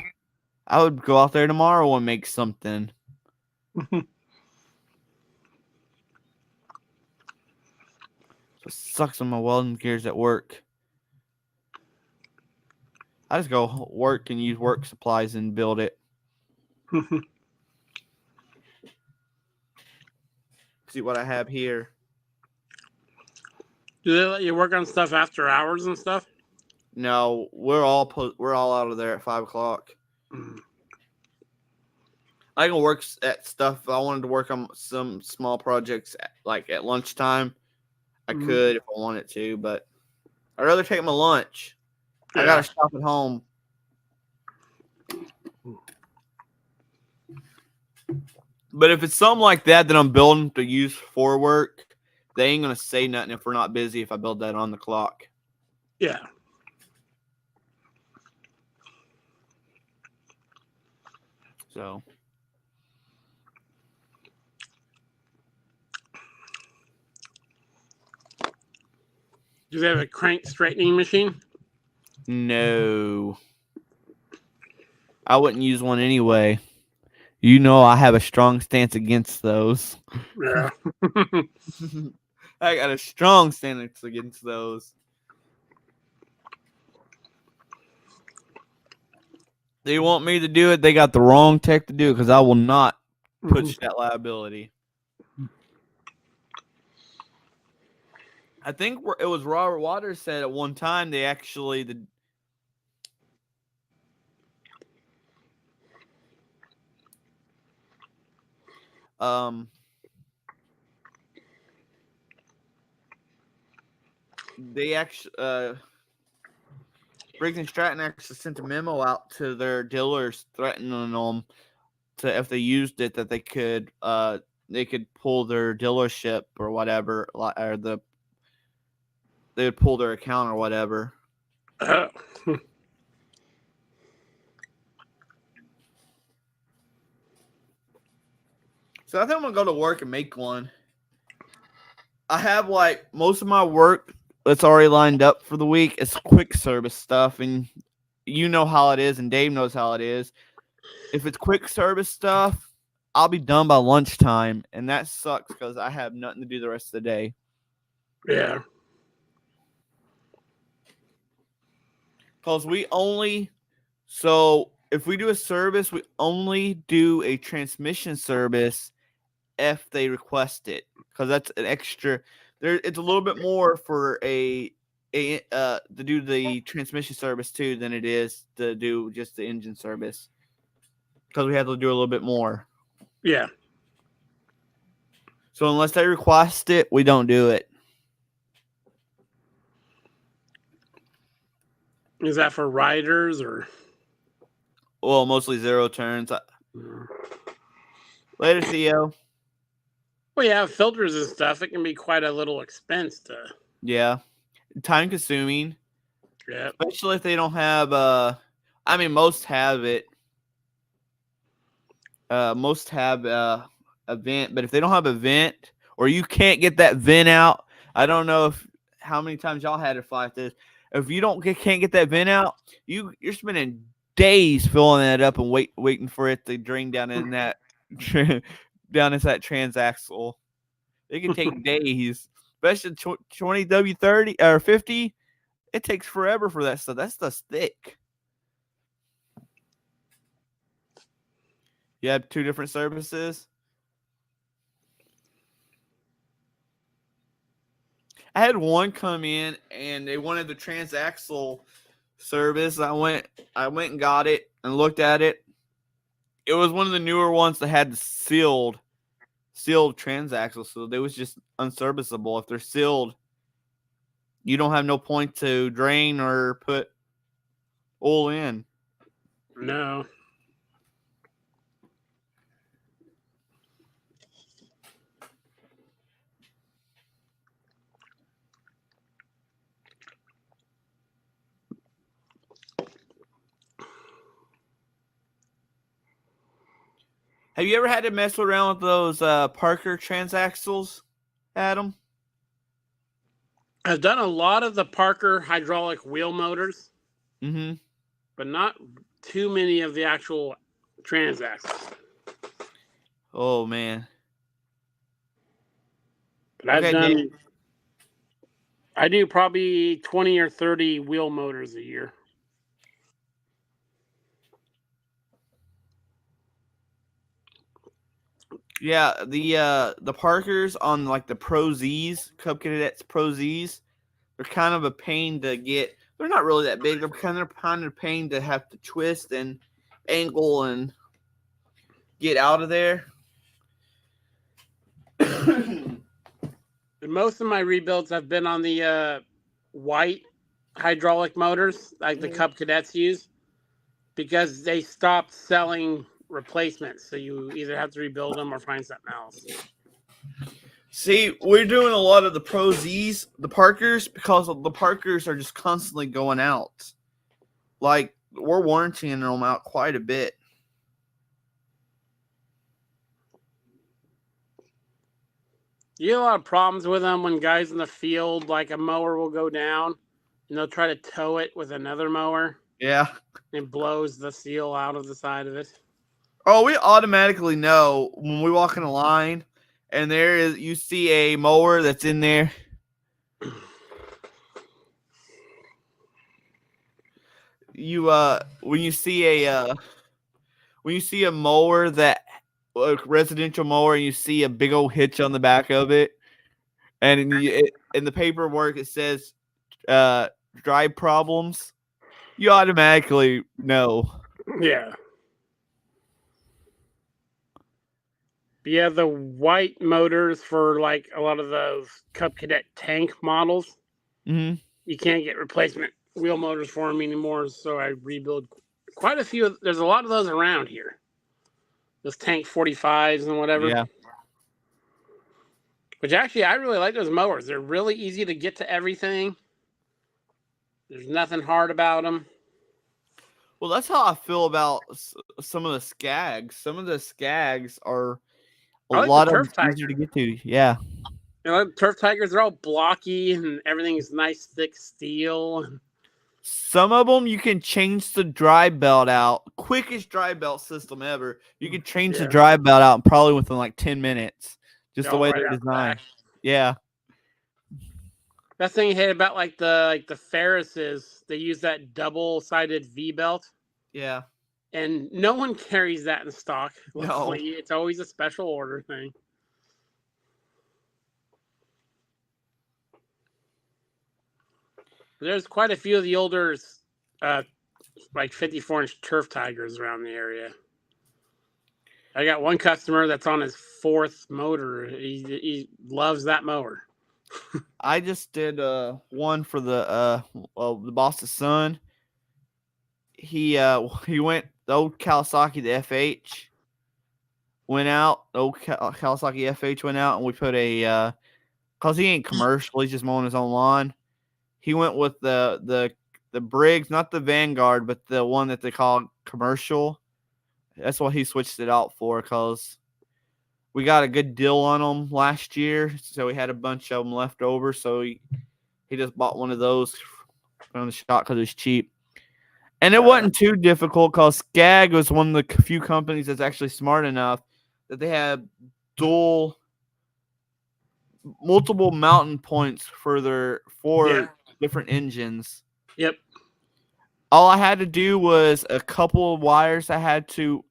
I would go out there tomorrow and make something. So it sucks when my welding gear's at work. I just go work and use work supplies and build it. See what I have here. do they let you work on stuff after hours and stuff? No, we're all out of there at 5 o'clock. I can work at stuff. If I wanted to work on some small projects like at lunchtime, I could if I wanted to, but I'd rather take my lunch. I gotta stop at home. But if it's something like that I'm building to use for work, they ain't gonna say nothing if we're not busy if I build that on the clock. Yeah. So Do they have a crank straightening machine? no. I wouldn't use one anyway. You know I have a strong stance against those. Yeah. I got a strong stance against those. They want me to do it. They got the wrong tech to do it because I will not push that liability. I think it was Robert Waters said at one time they actually they actually Briggs and Stratton actually sent a memo out to their dealers threatening them to if they used it that they could pull their dealership or whatever, or they would pull their account or whatever. So I think I'm gonna go to work and make one. I have like most of my work that's already lined up for the week. It's quick service stuff, and you know how it is, and Dave knows how it is. If it's quick service stuff, I'll be done by lunchtime, and that sucks because I have nothing to do the rest of the day. Yeah. Because if we do a service, we only do a transmission service if they request it, because that's an extra. It's a little bit more for to do the transmission service too than it is to do just the engine service, because we have to do a little bit more. Yeah. So unless they request it, we don't do it. Is that for riders or? Well, mostly zero turns. Later, Theo. Well, yeah, filters and stuff. It can be quite a little expense to. Yeah, time consuming. Yeah. especially if they don't have. I mean, most have it. Most have a vent, but if they don't have a vent or you can't get that vent out, I don't know how many times y'all had to fight this. If you can't get that vent out, you're spending days filling that up and waiting for it to drain down in that down into that transaxle. It can take days, especially 20 W30 or 50. It takes forever for that stuff. That stuff's thick. You have two different services. I had one come in and they wanted the transaxle service. I went and got it and looked at it. It was one of the newer ones that had the sealed transaxle, so they was just unserviceable. If they're sealed, you don't have no point to drain or put oil in. No. Have you ever had to mess around with those Parker transaxles, Adam? I've done a lot of the Parker hydraulic wheel motors, Mm-hmm. but not too many of the actual transaxles. Oh man. But I've Okay, done. Dave. I do probably 20 or 30 wheel motors a year. Yeah, the Parkers on like the Pro Z's, Cub Cadets Pro Z's, they're kind of a pain to get. They're not really that big. They're kind of a pain to have to twist and angle and get out of there. Most of my rebuilds have been on the white hydraulic motors, like the Cub Cadets use, because they stopped selling replacements. So you either have to rebuild them or find something else. See, we're doing a lot of the Pro Z's, the Parkers, because the Parkers are just constantly going out. Like, we're warrantying them out quite a bit. You get a lot of problems with them when guys in the field, like a mower will go down and they'll try to tow it with another mower. Yeah. And blows the seal out of the side of it. Oh, we automatically know when we walk in a line and you see a mower that's in there. When you see a mower a residential mower and you see a big old hitch on the back of it, and in the paperwork it says drive problems, you automatically know. Yeah. But yeah, the white motors for like a lot of those Cub Cadet tank models, Mm-hmm. you can't get replacement wheel motors for them anymore. So I rebuild quite a few. There's a lot of those around here. Those tank 45s and whatever. Yeah. Which actually, I really like those mowers. They're really easy to get to everything. There's nothing hard about them. Well, that's how I feel about some of the Skags. Some of the Skags are a lot of easier to get to. Yeah. You know, Turf Tigers, they're all blocky and everything's nice, thick steel. Some of them you can change the drive belt out. Quickest drive belt system ever. You can change the drive belt out probably within like 10 minutes. Just the way they're designed. Yeah. Best thing I hate about like the Ferrises, they use that double-sided V belt. Yeah. And no one carries that in stock. No. It's always a special order thing. There's quite a few of the older, like 54-inch Turf Tigers around the area. I got one customer that's on his 4th motor. He loves that mower. I just did one for the boss's son. He went the old Kawasaki, the FH went out. The old Kawasaki FH went out, and we put cause he ain't commercial. He's just mowing his own lawn. He went with the the Briggs, not the Vanguard, but the one that they call commercial. That's what he switched it out for because we got a good deal on them last year. So we had a bunch of them left over. So he just bought one of those from the shop because it was cheap. And it wasn't too difficult because Skag was one of the few companies that's actually smart enough that they have multiple mountain points for their different engines. Yep. All I had to do was a couple of wires I had to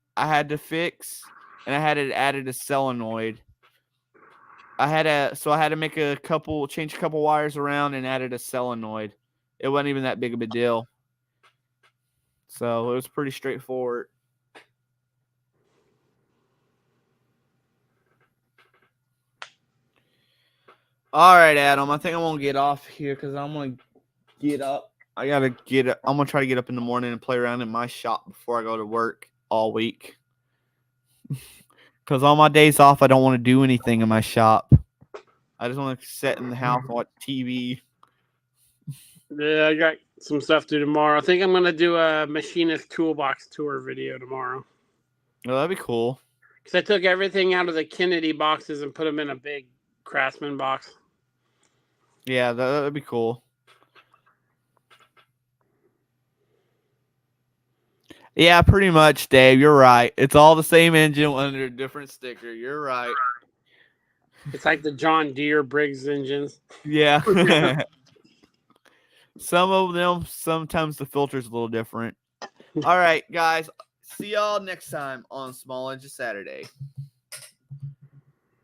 fix, and I had it added a solenoid. I had to make change a couple wires around and added a solenoid. It wasn't even that big of a deal. So it was pretty straightforward. All right, Adam. I think I'm gonna get off here because I'm gonna get up. I'm gonna try to get up in the morning and play around in my shop before I go to work all week. Because on my days off, I don't want to do anything in my shop. I just want to sit in the house and watch TV. Yeah, I got some stuff to do tomorrow. I think I'm going to do a machinist toolbox tour video tomorrow. Oh, that'd be cool. Because I took everything out of the Kennedy boxes and put them in a big Craftsman box. Yeah, that'd be cool. Yeah, pretty much, Dave. You're right. It's all the same engine under a different sticker. You're right. It's like the John Deere Briggs engines. Yeah. Some of them, sometimes the filter's a little different. All right, guys. See y'all next time on Small Engine Saturday.